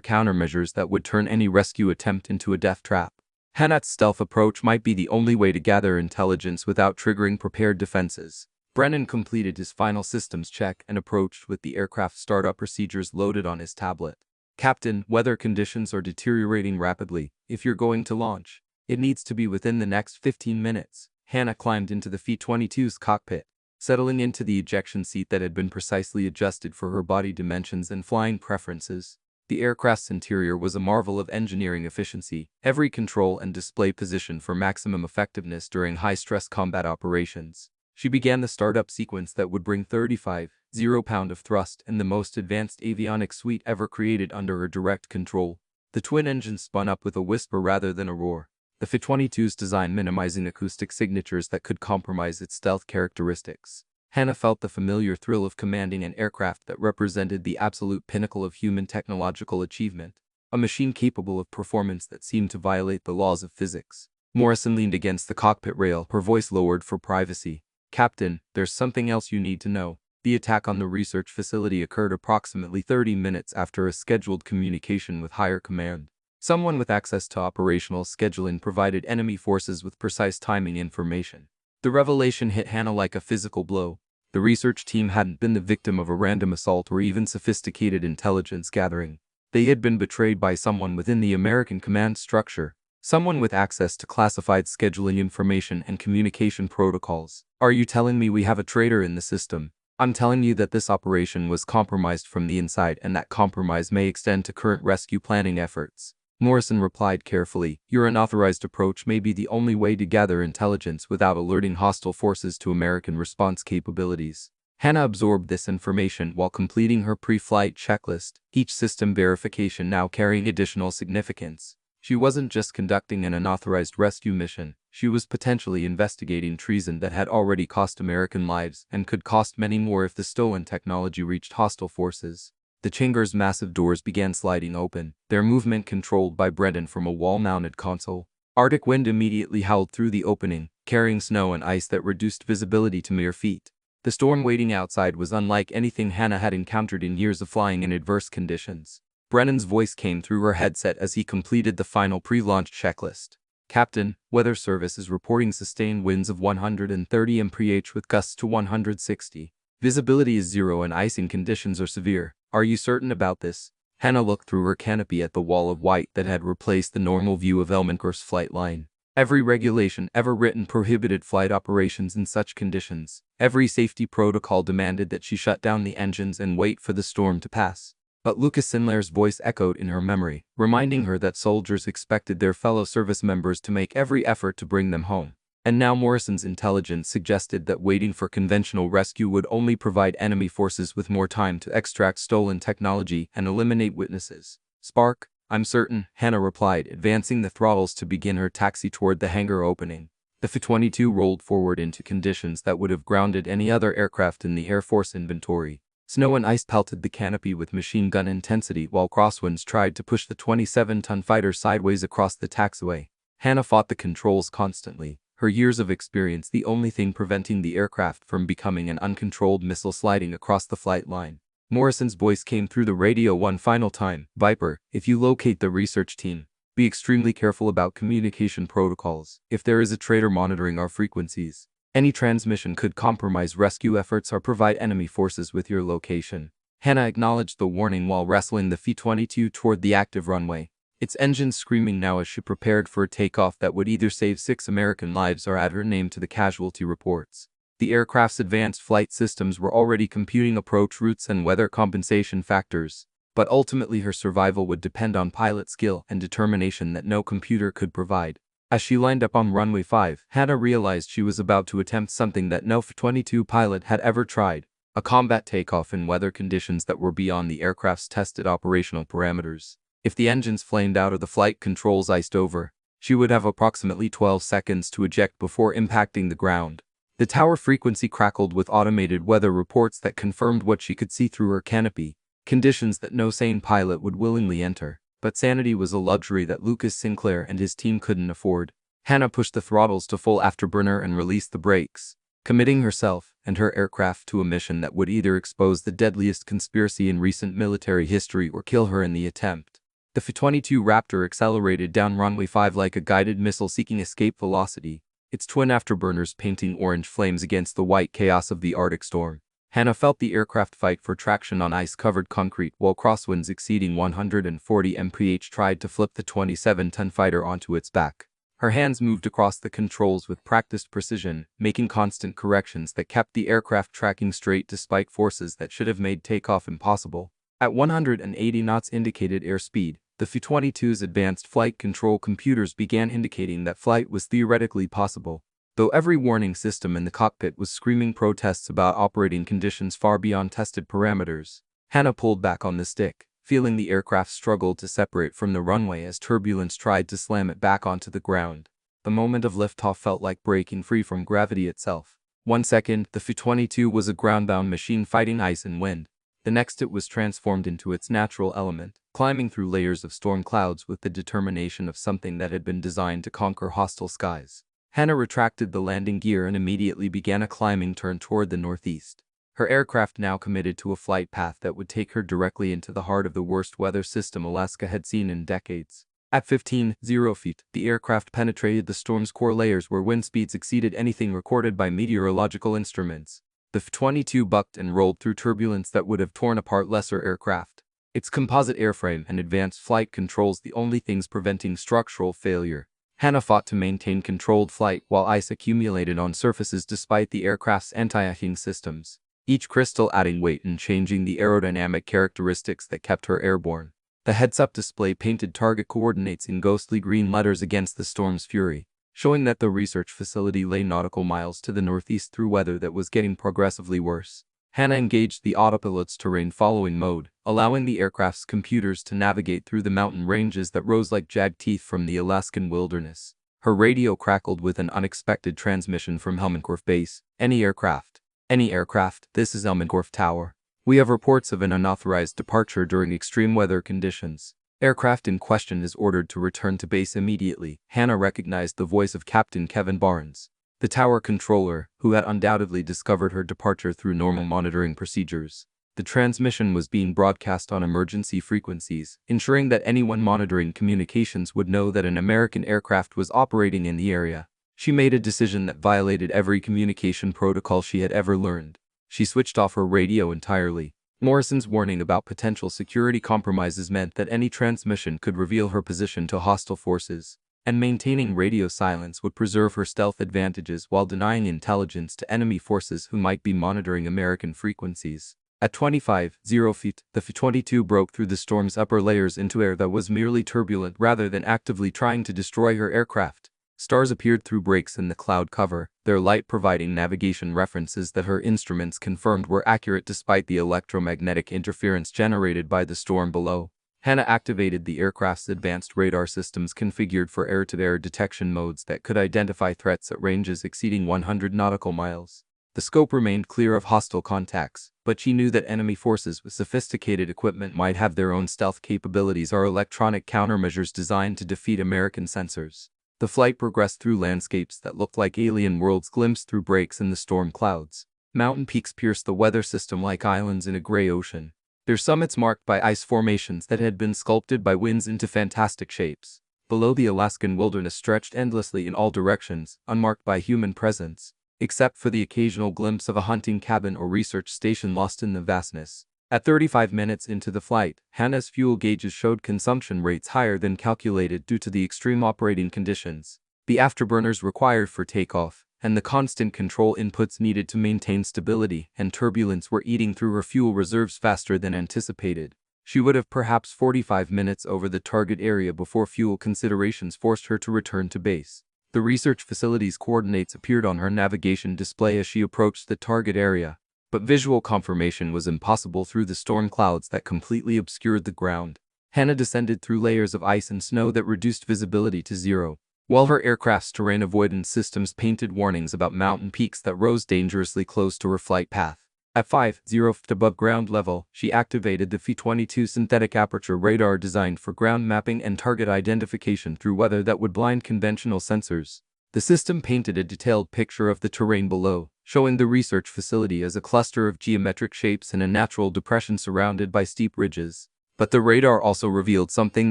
S1: countermeasures that would turn any rescue attempt into a death trap. Hana's stealth approach might be the only way to gather intelligence without triggering prepared defenses. Brennan completed his final systems check and approached with the aircraft startup procedures loaded on his tablet. Captain, weather conditions are deteriorating rapidly. If you're going to launch, it needs to be within the next 15 minutes. Hana climbed into the F-22's cockpit, settling into the ejection seat that had been precisely adjusted for her body dimensions and flying preferences. The aircraft's interior was a marvel of engineering efficiency, every control and display positioned for maximum effectiveness during high-stress combat operations. She began the startup sequence that would bring 35.0 pounds of thrust and the most advanced avionics suite ever created under her direct control. The twin engines spun up with a whisper rather than a roar, the F-22's design minimizing acoustic signatures that could compromise its stealth characteristics. Hana felt the familiar thrill of commanding an aircraft that represented the absolute pinnacle of human technological achievement, a machine capable of performance that seemed to violate the laws of physics. Morrison leaned against the cockpit rail, her voice lowered for privacy. Captain, there's something else you need to know. The attack on the research facility occurred approximately 30 minutes after a scheduled communication with higher command. Someone with access to operational scheduling provided enemy forces with precise timing information. The revelation hit Hana like a physical blow. The research team hadn't been the victim of a random assault or even sophisticated intelligence gathering. They had been betrayed by someone within the American command structure. Someone with access to classified scheduling information and communication protocols. Are you telling me we have a traitor in the system? I'm telling you that this operation was compromised from the inside and that compromise may extend to current rescue planning efforts. Morrison replied carefully, your unauthorized approach may be the only way to gather intelligence without alerting hostile forces to American response capabilities. Hana absorbed this information while completing her pre-flight checklist, each system verification now carrying additional significance. She wasn't just conducting an unauthorized rescue mission, she was potentially investigating treason that had already cost American lives and could cost many more if the stolen technology reached hostile forces. The chamber's massive doors began sliding open, their movement controlled by Brennan from a wall-mounted console. Arctic wind immediately howled through the opening, carrying snow and ice that reduced visibility to mere feet. The storm waiting outside was unlike anything Hana had encountered in years of flying in adverse conditions. Brennan's voice came through her headset as he completed the final pre-launch checklist. Captain, Weather Service is reporting sustained winds of 130 mph with gusts to 160. Visibility is 0 and icing conditions are severe. Are you certain about this? Hana looked through her canopy at the wall of white that had replaced the normal view of Elmenkor's flight line. Every regulation ever written prohibited flight operations in such conditions. Every safety protocol demanded that she shut down the engines and wait for the storm to pass. But Lucas Sinlair's voice echoed in her memory, reminding her that soldiers expected their fellow service members to make every effort to bring them home. And now Morrison's intelligence suggested that waiting for conventional rescue would only provide enemy forces with more time to extract stolen technology and eliminate witnesses. Spark, I'm certain, Hana replied, advancing the throttles to begin her taxi toward the hangar opening. The F-22 rolled forward into conditions that would have grounded any other aircraft in the Air Force inventory. Snow and ice pelted the canopy with machine gun intensity while crosswinds tried to push the 27-ton fighter sideways across the taxiway. Hana fought the controls constantly, her years of experience the only thing preventing the aircraft from becoming an uncontrolled missile sliding across the flight line. Morrison's voice came through the radio one final time. Viper, if you locate the research team, be extremely careful about communication protocols. If there is a traitor monitoring our frequencies, any transmission could compromise rescue efforts or provide enemy forces with your location. Hana acknowledged the warning while wrestling the F-22 toward the active runway, its engines screaming now as she prepared for a takeoff that would either save 6 American lives or add her name to the casualty reports. The aircraft's advanced flight systems were already computing approach routes and weather compensation factors, but ultimately her survival would depend on pilot skill and determination that no computer could provide. As she lined up on runway 5, Hana realized she was about to attempt something that no F-22 pilot had ever tried, a combat takeoff in weather conditions that were beyond the aircraft's tested operational parameters. If the engines flamed out or the flight controls iced over, she would have approximately 12 seconds to eject before impacting the ground. The tower frequency crackled with automated weather reports that confirmed what she could see through her canopy, conditions that no sane pilot would willingly enter. But sanity was a luxury that Lucas Sinclair and his team couldn't afford. Hannah pushed the throttles to full afterburner and released the brakes, committing herself and her aircraft to a mission that would either expose the deadliest conspiracy in recent military history or kill her in the attempt. The F-22 Raptor accelerated down runway 5 like a guided missile seeking escape velocity, its twin afterburners painting orange flames against the white chaos of the Arctic storm. Hannah felt the aircraft fight for traction on ice-covered concrete while crosswinds exceeding 140 mph tried to flip the 27-ton fighter onto its back. Her hands moved across the controls with practiced precision, making constant corrections that kept the aircraft tracking straight despite forces that should have made takeoff impossible. At 180 knots indicated airspeed, the F-22's advanced flight control computers began indicating that flight was theoretically possible, though every warning system in the cockpit was screaming protests about operating conditions far beyond tested parameters. Hannah pulled back on the stick, feeling the aircraft struggle to separate from the runway as turbulence tried to slam it back onto the ground. The moment of liftoff felt like breaking free from gravity itself. 1 second, the F-22 was a ground-bound machine fighting ice and wind. The next it was transformed into its natural element, climbing through layers of storm clouds with the determination of something that had been designed to conquer hostile skies. Hannah retracted the landing gear and immediately began a climbing turn toward the northeast. Her aircraft now committed to a flight path that would take her directly into the heart of the worst weather system Alaska had seen in decades. At 15,000 feet, the aircraft penetrated the storm's core layers where wind speeds exceeded anything recorded by meteorological instruments. The F-22 bucked and rolled through turbulence that would have torn apart lesser aircraft. Its composite airframe and advanced flight controls the only things preventing structural failure. Hannah fought to maintain controlled flight while ice accumulated on surfaces despite the aircraft's anti-icing systems, each crystal adding weight and changing the aerodynamic characteristics that kept her airborne. The heads-up display painted target coordinates in ghostly green letters against the storm's fury, showing that the research facility lay nautical miles to the northeast through weather that was getting progressively worse. Hannah engaged the autopilot's terrain-following mode, allowing the aircraft's computers to navigate through the mountain ranges that rose like jagged teeth from the Alaskan wilderness. Her radio crackled with an unexpected transmission from Helmenkorf Base. Any aircraft, this is Helmenkorf Tower. We have reports of an unauthorized departure during extreme weather conditions. Aircraft in question is ordered to return to base immediately. Hannah recognized the voice of Captain Kevin Barnes, the tower controller, who had undoubtedly discovered her departure through normal monitoring procedures. The transmission was being broadcast on emergency frequencies, ensuring that anyone monitoring communications would know that an American aircraft was operating in the area. She made a decision that violated every communication protocol she had ever learned. She switched off her radio entirely. Morrison's warning about potential security compromises meant that any transmission could reveal her position to hostile forces, and maintaining radio silence would preserve her stealth advantages while denying intelligence to enemy forces who might be monitoring American frequencies. At 25,000 feet, the F-22 broke through the storm's upper layers into air that was merely turbulent rather than actively trying to destroy her aircraft. Stars appeared through breaks in the cloud cover, their light providing navigation references that her instruments confirmed were accurate despite the electromagnetic interference generated by the storm below. Hannah activated the aircraft's advanced radar systems configured for air-to-air detection modes that could identify threats at ranges exceeding 100 nautical miles. The scope remained clear of hostile contacts, but she knew that enemy forces with sophisticated equipment might have their own stealth capabilities or electronic countermeasures designed to defeat American sensors. The flight progressed through landscapes that looked like alien worlds glimpsed through breaks in the storm clouds. Mountain peaks pierced the weather system like islands in a gray ocean, their summits marked by ice formations that had been sculpted by winds into fantastic shapes. Below, the Alaskan wilderness stretched endlessly in all directions, unmarked by human presence, except for the occasional glimpse of a hunting cabin or research station lost in the vastness. At 35 minutes into the flight, Hannah's fuel gauges showed consumption rates higher than calculated due to the extreme operating conditions, the afterburners required for takeoff, and the constant control inputs needed to maintain stability and turbulence were eating through her fuel reserves faster than anticipated. She would have perhaps 45 minutes over the target area before fuel considerations forced her to return to base. The research facility's coordinates appeared on her navigation display as she approached the target area, but visual confirmation was impossible through the storm clouds that completely obscured the ground. Hannah descended through layers of ice and snow that reduced visibility to zero, while her aircraft's terrain avoidance systems painted warnings about mountain peaks that rose dangerously close to her flight path. At 50 feet above ground level, she activated the F-22 synthetic aperture radar designed for ground mapping and target identification through weather that would blind conventional sensors. The system painted a detailed picture of the terrain below, showing the research facility as a cluster of geometric shapes in a natural depression surrounded by steep ridges. But the radar also revealed something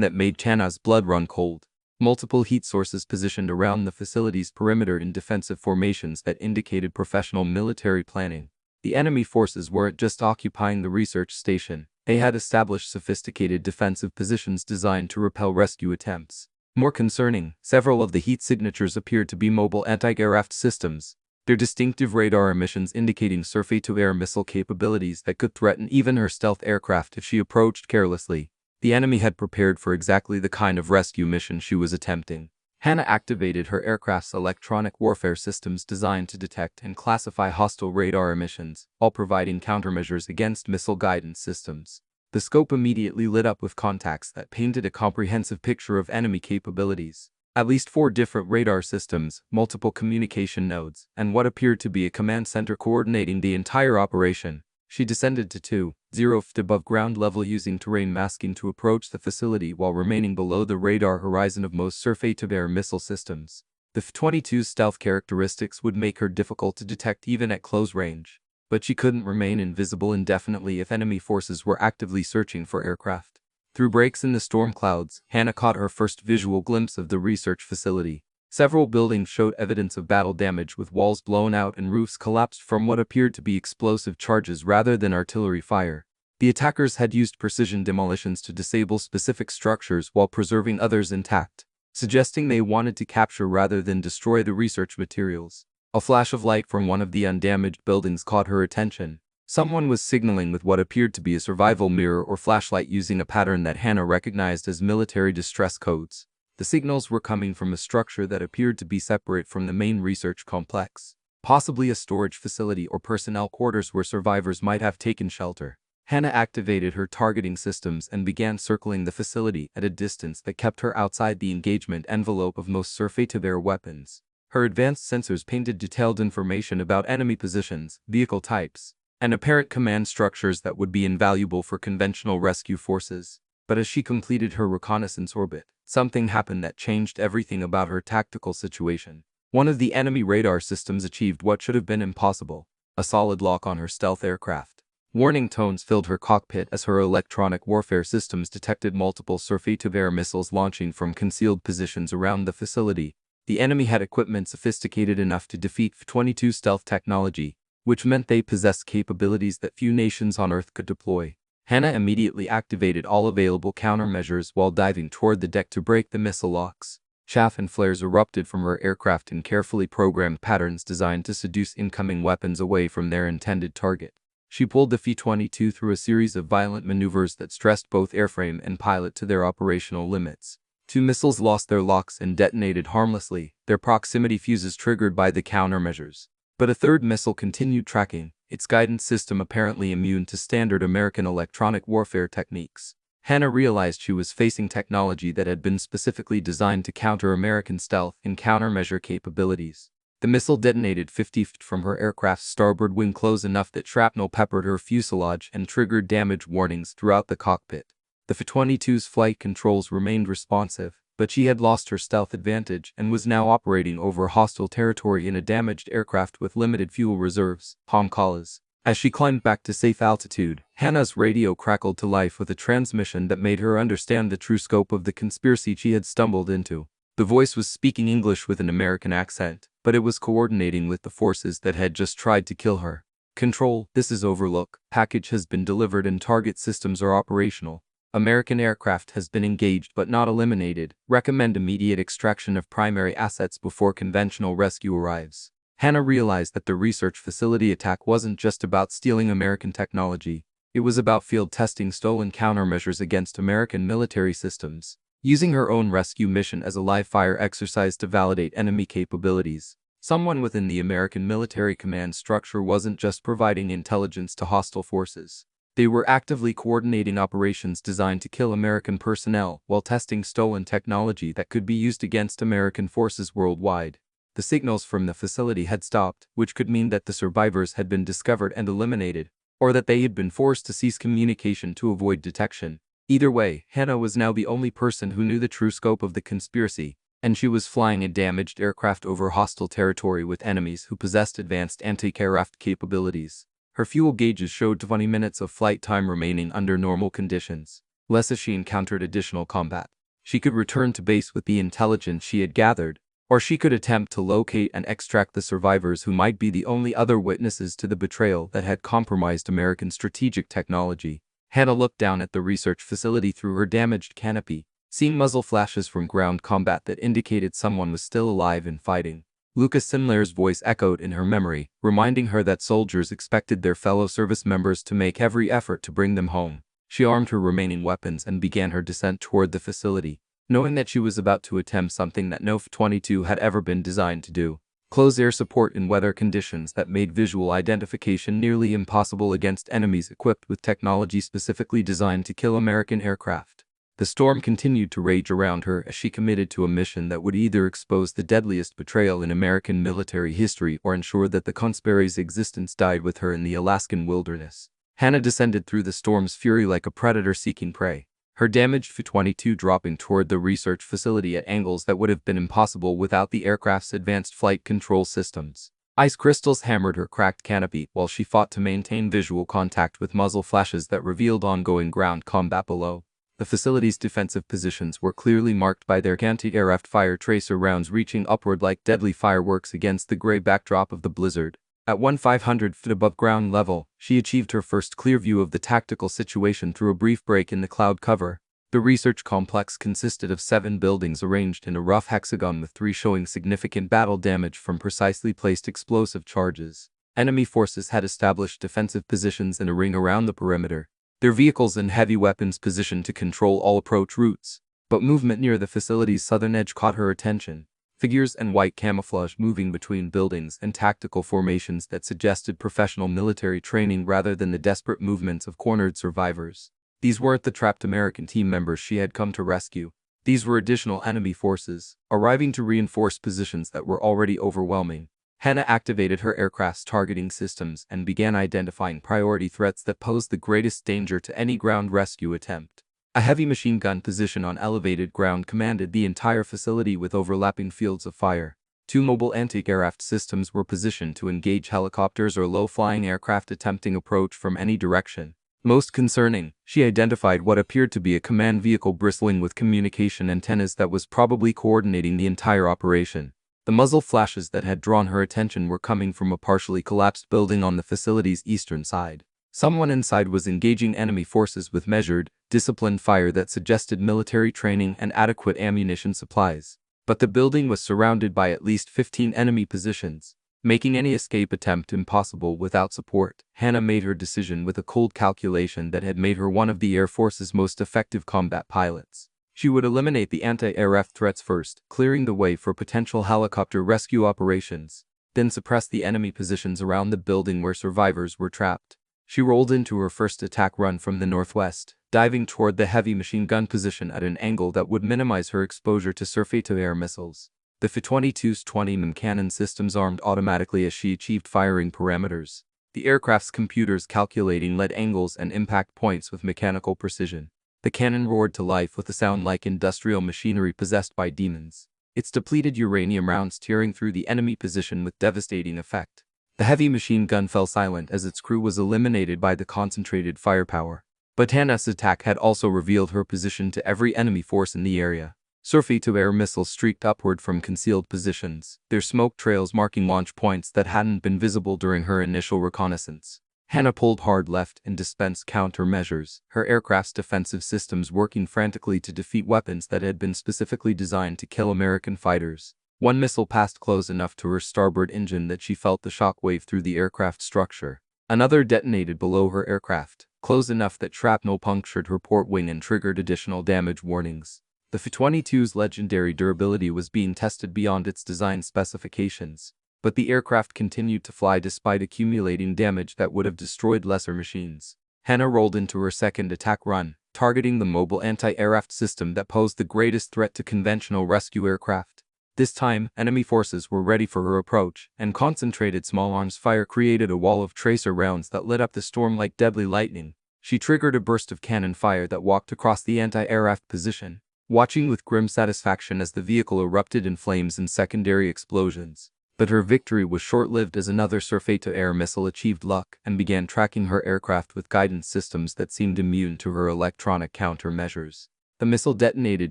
S1: that made Hannah's blood run cold. Multiple heat sources positioned around the facility's perimeter in defensive formations that indicated professional military planning. The enemy forces weren't just occupying the research station, they had established sophisticated defensive positions designed to repel rescue attempts. More concerning, several of the heat signatures appeared to be mobile anti-aircraft systems, their distinctive radar emissions indicating surface-to-air missile capabilities that could threaten even her stealth aircraft if she approached carelessly. The enemy had prepared for exactly the kind of rescue mission she was attempting. Hannah activated her aircraft's electronic warfare systems designed to detect and classify hostile radar emissions, while providing countermeasures against missile guidance systems. The scope immediately lit up with contacts that painted a comprehensive picture of enemy capabilities. At least 4 different radar systems, multiple communication nodes, and what appeared to be a command center coordinating the entire operation. She descended to 20 feet above ground level using terrain masking to approach the facility while remaining below the radar horizon of most surface-to-air missile systems. The F-22's stealth characteristics would make her difficult to detect even at close range, but she couldn't remain invisible indefinitely if enemy forces were actively searching for aircraft. Through breaks in the storm clouds, Hannah caught her first visual glimpse of the research facility. Several buildings showed evidence of battle damage with walls blown out and roofs collapsed from what appeared to be explosive charges rather than artillery fire. The attackers had used precision demolitions to disable specific structures while preserving others intact, suggesting they wanted to capture rather than destroy the research materials. A flash of light from one of the undamaged buildings caught her attention. Someone was signaling with what appeared to be a survival mirror or flashlight using a pattern that Hannah recognized as military distress codes. The signals were coming from a structure that appeared to be separate from the main research complex, possibly a storage facility or personnel quarters where survivors might have taken shelter. Hannah activated her targeting systems and began circling the facility at a distance that kept her outside the engagement envelope of most surface-to-air weapons. Her advanced sensors painted detailed information about enemy positions, vehicle types, and apparent command structures that would be invaluable for conventional rescue forces. But as she completed her reconnaissance orbit, something happened that changed everything about her tactical situation. One of the enemy radar systems achieved what should have been impossible: a solid lock on her stealth aircraft. Warning tones filled her cockpit as her electronic warfare systems detected multiple surface-to-air missiles launching from concealed positions around the facility. The enemy had equipment sophisticated enough to defeat F-22 stealth technology, which meant they possessed capabilities that few nations on Earth could deploy. Hannah immediately activated all available countermeasures while diving toward the deck to break the missile locks. Chaff and flares erupted from her aircraft in carefully programmed patterns designed to seduce incoming weapons away from their intended target. She pulled the F-22 through a series of violent maneuvers that stressed both airframe and pilot to their operational limits. 2 missiles lost their locks and detonated harmlessly, their proximity fuses triggered by the countermeasures. But a third missile continued tracking, its guidance system apparently immune to standard American electronic warfare techniques. Hannah realized she was facing technology that had been specifically designed to counter American stealth and countermeasure capabilities. The missile detonated 50 feet from her aircraft's starboard wing close enough that shrapnel peppered her fuselage and triggered damage warnings throughout the cockpit. The F-22's flight controls remained responsive, but she had lost her stealth advantage and was now operating over hostile territory in a damaged aircraft with limited fuel reserves. Homkalas. As she climbed back to safe altitude, Hannah's radio crackled to life with a transmission that made her understand the true scope of the conspiracy she had stumbled into. The voice was speaking English with an American accent, but it was coordinating with the forces that had just tried to kill her. Control, this is Overlook. Package has been delivered and target systems are operational. American aircraft has been engaged but not eliminated. Recommend immediate extraction of primary assets before conventional rescue arrives. Hannah realized that the research facility attack wasn't just about stealing American technology. It was about field testing stolen countermeasures against American military systems, using her own rescue mission as a live-fire exercise to validate enemy capabilities. Someone within the American military command structure wasn't just providing intelligence to hostile forces. They were actively coordinating operations designed to kill American personnel while testing stolen technology that could be used against American forces worldwide. The signals from the facility had stopped, which could mean that the survivors had been discovered and eliminated, or that they had been forced to cease communication to avoid detection. Either way, Hannah was now the only person who knew the true scope of the conspiracy, and she was flying a damaged aircraft over hostile territory with enemies who possessed advanced anti-aircraft capabilities. Her fuel gauges showed 20 minutes of flight time remaining under normal conditions. Lest as she encountered additional combat, she could return to base with the intelligence she had gathered, or she could attempt to locate and extract the survivors who might be the only other witnesses to the betrayal that had compromised American strategic technology. Hannah looked down at the research facility through her damaged canopy, seeing muzzle flashes from ground combat that indicated someone was still alive and fighting. Lucas Simler's voice echoed in her memory, reminding her that soldiers expected their fellow service members to make every effort to bring them home. She armed her remaining weapons and began her descent toward the facility, knowing that she was about to attempt something that no F-22 had ever been designed to do: close air support in weather conditions that made visual identification nearly impossible against enemies equipped with technology specifically designed to kill American aircraft. The storm continued to rage around her as she committed to a mission that would either expose the deadliest betrayal in American military history or ensure that the conspiracy's existence died with her in the Alaskan wilderness. Hannah descended through the storm's fury like a predator seeking prey, her damaged F-22 dropping toward the research facility at angles that would have been impossible without the aircraft's advanced flight control systems. Ice crystals hammered her cracked canopy while she fought to maintain visual contact with muzzle flashes that revealed ongoing ground combat below. The facility's defensive positions were clearly marked by their anti-aircraft fire tracer rounds reaching upward like deadly fireworks against the gray backdrop of the blizzard. At 1,500 feet above ground level, she achieved her first clear view of the tactical situation through a brief break in the cloud cover. The research complex consisted of 7 buildings arranged in a rough hexagon with 3 showing significant battle damage from precisely placed explosive charges. Enemy forces had established defensive positions in a ring around the perimeter, their vehicles and heavy weapons positioned to control all approach routes. But movement near the facility's southern edge caught her attention. Figures in white camouflage moving between buildings and tactical formations that suggested professional military training rather than the desperate movements of cornered survivors. These weren't the trapped American team members she had come to rescue. These were additional enemy forces, arriving to reinforce positions that were already overwhelming. Hannah activated her aircraft's targeting systems and began identifying priority threats that posed the greatest danger to any ground rescue attempt. A heavy machine gun position on elevated ground commanded the entire facility with overlapping fields of fire. 2 mobile anti-aircraft systems were positioned to engage helicopters or low-flying aircraft attempting approach from any direction. Most concerning, she identified what appeared to be a command vehicle bristling with communication antennas that was probably coordinating the entire operation. The muzzle flashes that had drawn her attention were coming from a partially collapsed building on the facility's eastern side. Someone inside was engaging enemy forces with measured, disciplined fire that suggested military training and adequate ammunition supplies. But the building was surrounded by at least 15 enemy positions, making any escape attempt impossible without support. Hannah made her decision with a cold calculation that had made her one of the Air Force's most effective combat pilots. She would eliminate the anti-aircraft threats first, clearing the way for potential helicopter rescue operations, then suppress the enemy positions around the building where survivors were trapped. She rolled into her first attack run from the northwest, diving toward the heavy machine gun position at an angle that would minimize her exposure to surface-to-air missiles. The F-22's 20 mm cannon systems armed automatically as she achieved firing parameters, the aircraft's computers calculating lead angles and impact points with mechanical precision. The cannon roared to life with a sound like industrial machinery possessed by demons, its depleted uranium rounds tearing through the enemy position with devastating effect. The heavy machine gun fell silent as its crew was eliminated by the concentrated firepower. But Hannah's attack had also revealed her position to every enemy force in the area. Surface-to-air missiles streaked upward from concealed positions, their smoke trails marking launch points that hadn't been visible during her initial reconnaissance. Hannah pulled hard left and dispensed countermeasures, her aircraft's defensive systems working frantically to defeat weapons that had been specifically designed to kill American fighters. One missile passed close enough to her starboard engine that she felt the shock wave through the aircraft structure. Another detonated below her aircraft, close enough that shrapnel punctured her port wing and triggered additional damage warnings. The F-22's legendary durability was being tested beyond its design specifications, but the aircraft continued to fly despite accumulating damage that would have destroyed lesser machines. Hannah rolled into her second attack run, targeting the mobile anti-aircraft system that posed the greatest threat to conventional rescue aircraft. This time, enemy forces were ready for her approach, and concentrated small arms fire created a wall of tracer rounds that lit up the storm like deadly lightning. She triggered a burst of cannon fire that walked across the anti-aircraft position, watching with grim satisfaction as the vehicle erupted in flames and secondary explosions. But her victory was short-lived as another surface-to-air missile achieved luck and began tracking her aircraft with guidance systems that seemed immune to her electronic countermeasures. The missile detonated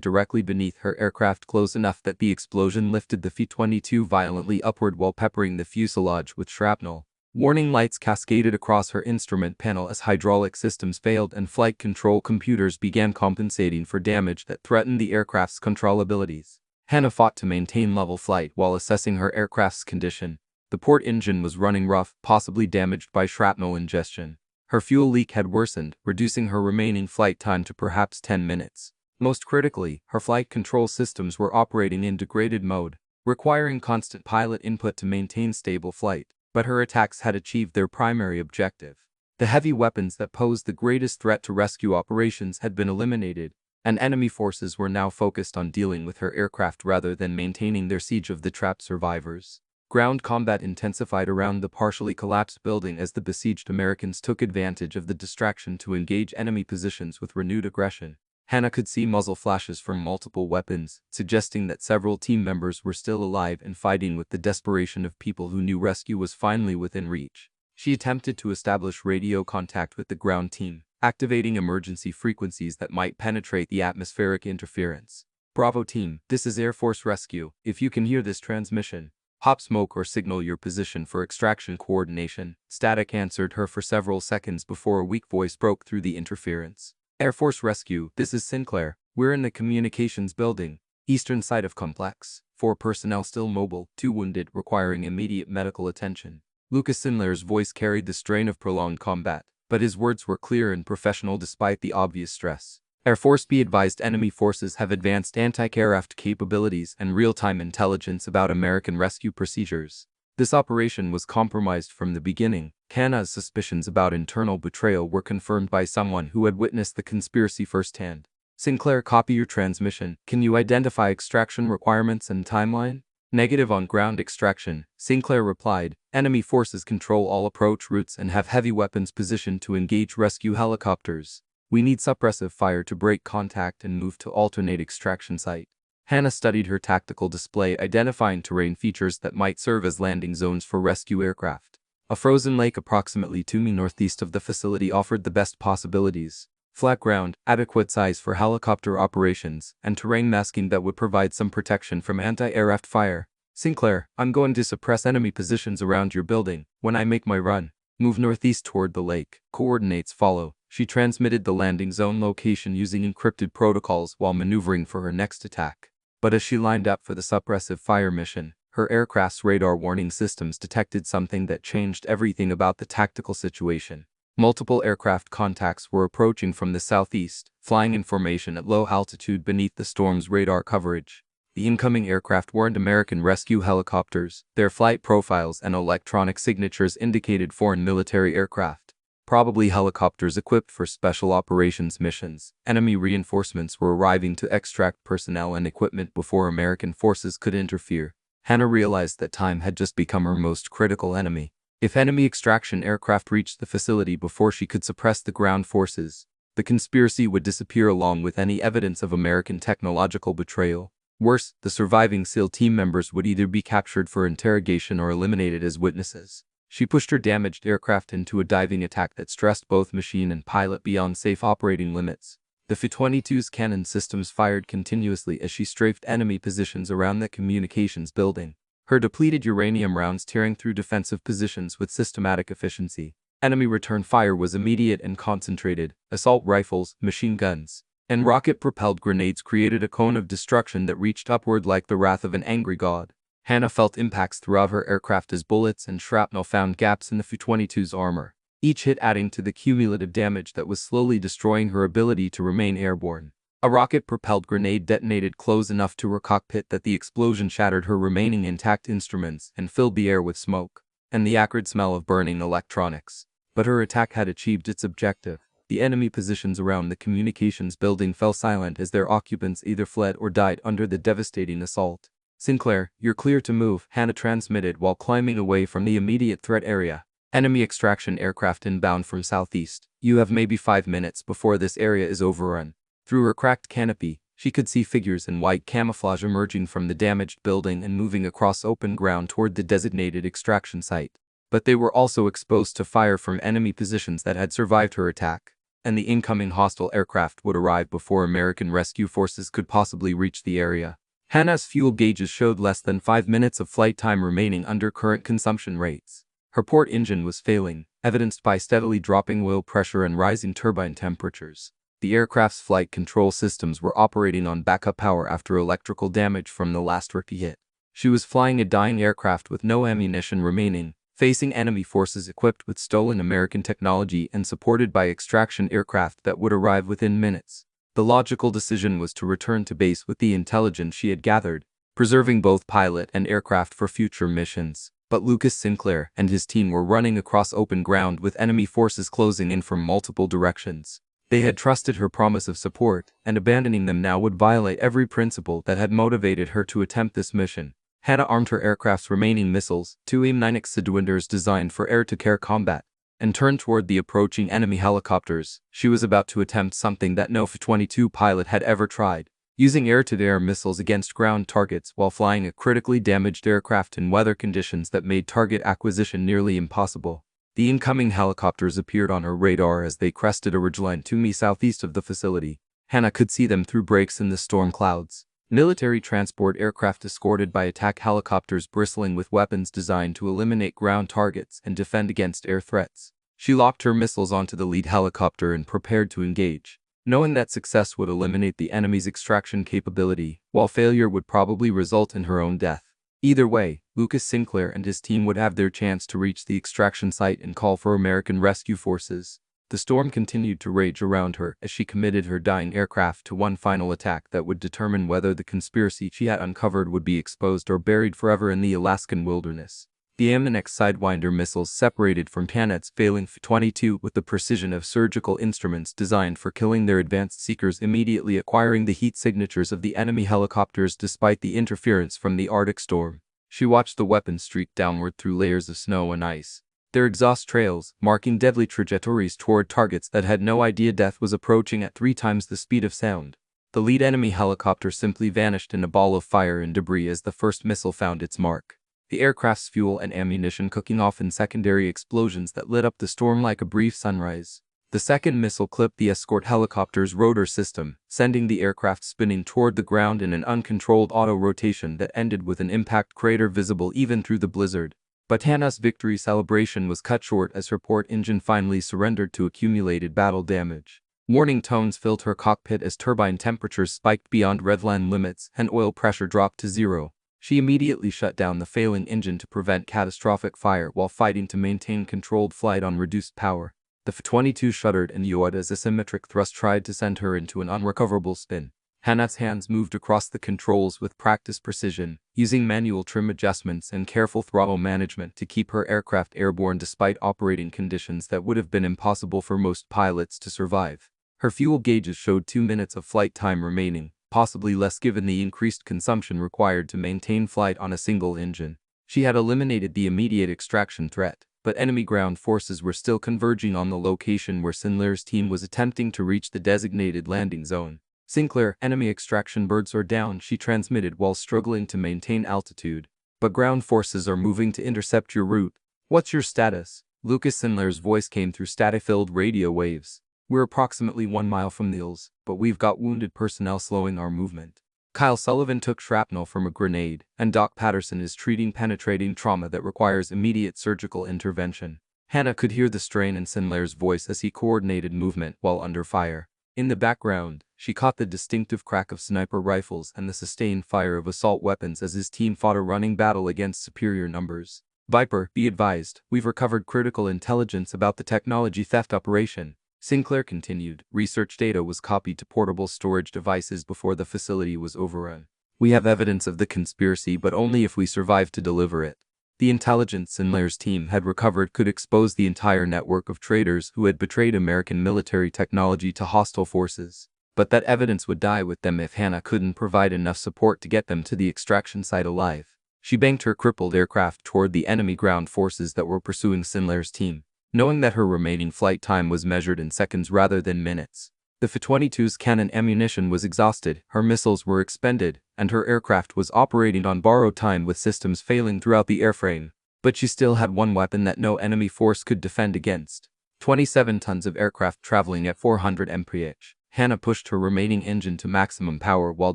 S1: directly beneath her aircraft, close enough that the explosion lifted the F-22 violently upward while peppering the fuselage with shrapnel. Warning lights cascaded across her instrument panel as hydraulic systems failed and flight control computers began compensating for damage that threatened the aircraft's controllabilities. Hannah fought to maintain level flight while assessing her aircraft's condition. The port engine was running rough, possibly damaged by shrapnel ingestion. Her fuel leak had worsened, reducing her remaining flight time to perhaps 10 minutes. Most critically, her flight control systems were operating in degraded mode, requiring constant pilot input to maintain stable flight. But her attacks had achieved their primary objective. The heavy weapons that posed the greatest threat to rescue operations had been eliminated, and enemy forces were now focused on dealing with her aircraft rather than maintaining their siege of the trapped survivors. Ground combat intensified around the partially collapsed building as the besieged Americans took advantage of the distraction to engage enemy positions with renewed aggression. Hannah could see muzzle flashes from multiple weapons, suggesting that several team members were still alive and fighting with the desperation of people who knew rescue was finally within reach. She attempted to establish radio contact with the ground team, activating emergency frequencies that might penetrate the atmospheric interference. "Bravo team, this is Air Force Rescue. If you can hear this transmission, hop smoke or signal your position for extraction coordination." Static answered her for several seconds before a weak voice broke through the interference. "Air Force Rescue, this is Sinclair. We're in the communications building, eastern side of complex. 4 personnel still mobile, 2 wounded, requiring immediate medical attention." Lucas Sinclair's voice carried the strain of prolonged combat, but his words were clear and professional despite the obvious stress. "Air Force, be advised, enemy forces have advanced anti-aircraft capabilities and real-time intelligence about American rescue procedures. This operation was compromised from the beginning." Hannah's suspicions about internal betrayal were confirmed by someone who had witnessed the conspiracy firsthand. "Sinclair, copy your transmission. Can you identify extraction requirements and timeline?" "Negative on ground extraction," Sinclair replied. "Enemy forces control all approach routes and have heavy weapons positioned to engage rescue helicopters. We need suppressive fire to break contact and move to alternate extraction site." Hannah studied her tactical display, identifying terrain features that might serve as landing zones for rescue aircraft. A frozen lake approximately 2 mi northeast of the facility offered the best possibilities. Flat ground, adequate size for helicopter operations, and terrain masking that would provide some protection from anti-aircraft fire. "Sinclair, I'm going to suppress enemy positions around your building. When I make my run, move northeast toward the lake. Coordinates follow." She transmitted the landing zone location using encrypted protocols while maneuvering for her next attack. But as she lined up for the suppressive fire mission, her aircraft's radar warning systems detected something that changed everything about the tactical situation. Multiple aircraft contacts were approaching from the southeast, flying in formation at low altitude beneath the storm's radar coverage. The incoming aircraft weren't American rescue helicopters. Their flight profiles and electronic signatures indicated foreign military aircraft, probably helicopters equipped for special operations missions. Enemy reinforcements were arriving to extract personnel and equipment before American forces could interfere. Hannah realized that time had just become her most critical enemy. If enemy extraction aircraft reached the facility before she could suppress the ground forces, the conspiracy would disappear along with any evidence of American technological betrayal. Worse, the surviving SEAL team members would either be captured for interrogation or eliminated as witnesses. She pushed her damaged aircraft into a diving attack that stressed both machine and pilot beyond safe operating limits. The F-22's cannon systems fired continuously as she strafed enemy positions around the communications building, her depleted uranium rounds tearing through defensive positions with systematic efficiency. Enemy return fire was immediate and concentrated. Assault rifles, machine guns, and rocket-propelled grenades created a cone of destruction that reached upward like the wrath of an angry god. Hannah felt impacts throughout her aircraft as bullets and shrapnel found gaps in the F-22's armor, each hit adding to the cumulative damage that was slowly destroying her ability to remain airborne. A rocket-propelled grenade detonated close enough to her cockpit that the explosion shattered her remaining intact instruments and filled the air with smoke and the acrid smell of burning electronics. But her attack had achieved its objective. The enemy positions around the communications building fell silent as their occupants either fled or died under the devastating assault. "Sinclair, you're clear to move," Hannah transmitted while climbing away from the immediate threat area. "Enemy extraction aircraft inbound from southeast. You have maybe 5 minutes before this area is overrun." Through her cracked canopy, she could see figures in white camouflage emerging from the damaged building and moving across open ground toward the designated extraction site. But they were also exposed to fire from enemy positions that had survived her attack, and the incoming hostile aircraft would arrive before American rescue forces could possibly reach the area. Hannah's fuel gauges showed less than 5 minutes of flight time remaining under current consumption rates. Her port engine was failing, evidenced by steadily dropping oil pressure and rising turbine temperatures. The aircraft's flight control systems were operating on backup power after electrical damage from the last rookie hit. She was flying a dying aircraft with no ammunition remaining, facing enemy forces equipped with stolen American technology and supported by extraction aircraft that would arrive within minutes. The logical decision was to return to base with the intelligence she had gathered, preserving both pilot and aircraft for future missions. But Lucas Sinclair and his team were running across open ground with enemy forces closing in from multiple directions. They had trusted her promise of support, and abandoning them now would violate every principle that had motivated her to attempt this mission. Hannah armed her aircraft's remaining missiles, 2 AIM-9X Sidewinders designed for air-to-air combat, and turned toward the approaching enemy helicopters. She was about to attempt something that no F-22 pilot had ever tried, using air-to-air missiles against ground targets while flying a critically damaged aircraft in weather conditions that made target acquisition nearly impossible. The incoming helicopters appeared on her radar as they crested a ridgeline 2 mi southeast of the facility. Hannah could see them through breaks in the storm clouds. Military transport aircraft escorted by attack helicopters bristling with weapons designed to eliminate ground targets and defend against air threats. She locked her missiles onto the lead helicopter and prepared to engage, knowing that success would eliminate the enemy's extraction capability, while failure would probably result in her own death. Either way, Lucas Sinclair and his team would have their chance to reach the extraction site and call for American rescue forces. The storm continued to rage around her as she committed her dying aircraft to one final attack that would determine whether the conspiracy she had uncovered would be exposed or buried forever in the Alaskan wilderness. The AIM-9X Sidewinder missiles separated from Hannah's failing F-22 with the precision of surgical instruments designed for killing their advanced seekers, immediately acquiring the heat signatures of the enemy helicopters despite the interference from the Arctic storm. She watched the weapons streak downward through layers of snow and ice, their exhaust trails marking deadly trajectories toward targets that had no idea death was approaching at 3 times the speed of sound. The lead enemy helicopter simply vanished in a ball of fire and debris as the first missile found its mark, the aircraft's fuel and ammunition cooking off in secondary explosions that lit up the storm like a brief sunrise. The second missile clipped the escort helicopter's rotor system, sending the aircraft spinning toward the ground in an uncontrolled auto-rotation that ended with an impact crater visible even through the blizzard. But Hannah's victory celebration was cut short as her port engine finally surrendered to accumulated battle damage. Warning tones filled her cockpit as turbine temperatures spiked beyond redline limits and oil pressure dropped to zero. She immediately shut down the failing engine to prevent catastrophic fire while fighting to maintain controlled flight on reduced power. The F-22 shuddered and yawned as a symmetric thrust tried to send her into an unrecoverable spin. Hannah's hands moved across the controls with practiced precision, using manual trim adjustments and careful throttle management to keep her aircraft airborne despite operating conditions that would have been impossible for most pilots to survive. Her fuel gauges showed 2 minutes of flight time remaining, possibly less given the increased consumption required to maintain flight on a single engine. She had eliminated the immediate extraction threat, but enemy ground forces were still converging on the location where Sinclair's team was attempting to reach the designated landing zone. "Sinclair, enemy extraction birds are down," she transmitted while struggling to maintain altitude. "But ground forces are moving to intercept your route. What's your status?" Lucas Sinclair's voice came through static-filled radio waves. "We're approximately 1 mile from the hills, but we've got wounded personnel slowing our movement. Kyle Sullivan took shrapnel from a grenade, and Doc Patterson is treating penetrating trauma that requires immediate surgical intervention." Hannah could hear the strain in Sinclair's voice as he coordinated movement while under fire. In the background, she caught the distinctive crack of sniper rifles and the sustained fire of assault weapons as his team fought a running battle against superior numbers. "Viper, be advised, we've recovered critical intelligence about the technology theft operation," Sinclair continued. "Research data was copied to portable storage devices before the facility was overrun. We have evidence of the conspiracy, but only if we survive to deliver it." The intelligence Sinclair's team had recovered could expose the entire network of traitors who had betrayed American military technology to hostile forces. but that evidence would die with them if Hannah couldn't provide enough support to get them to the extraction site alive. She banked her crippled aircraft toward the enemy ground forces that were pursuing Sindler's team, knowing that her remaining flight time was measured in seconds rather than minutes. The F-22's cannon ammunition was exhausted, her missiles were expended, and her aircraft was operating on borrowed time with systems failing throughout the airframe. But she still had one weapon that no enemy force could defend against. 27 tons of aircraft traveling at 400 mph. Hannah pushed her remaining engine to maximum power while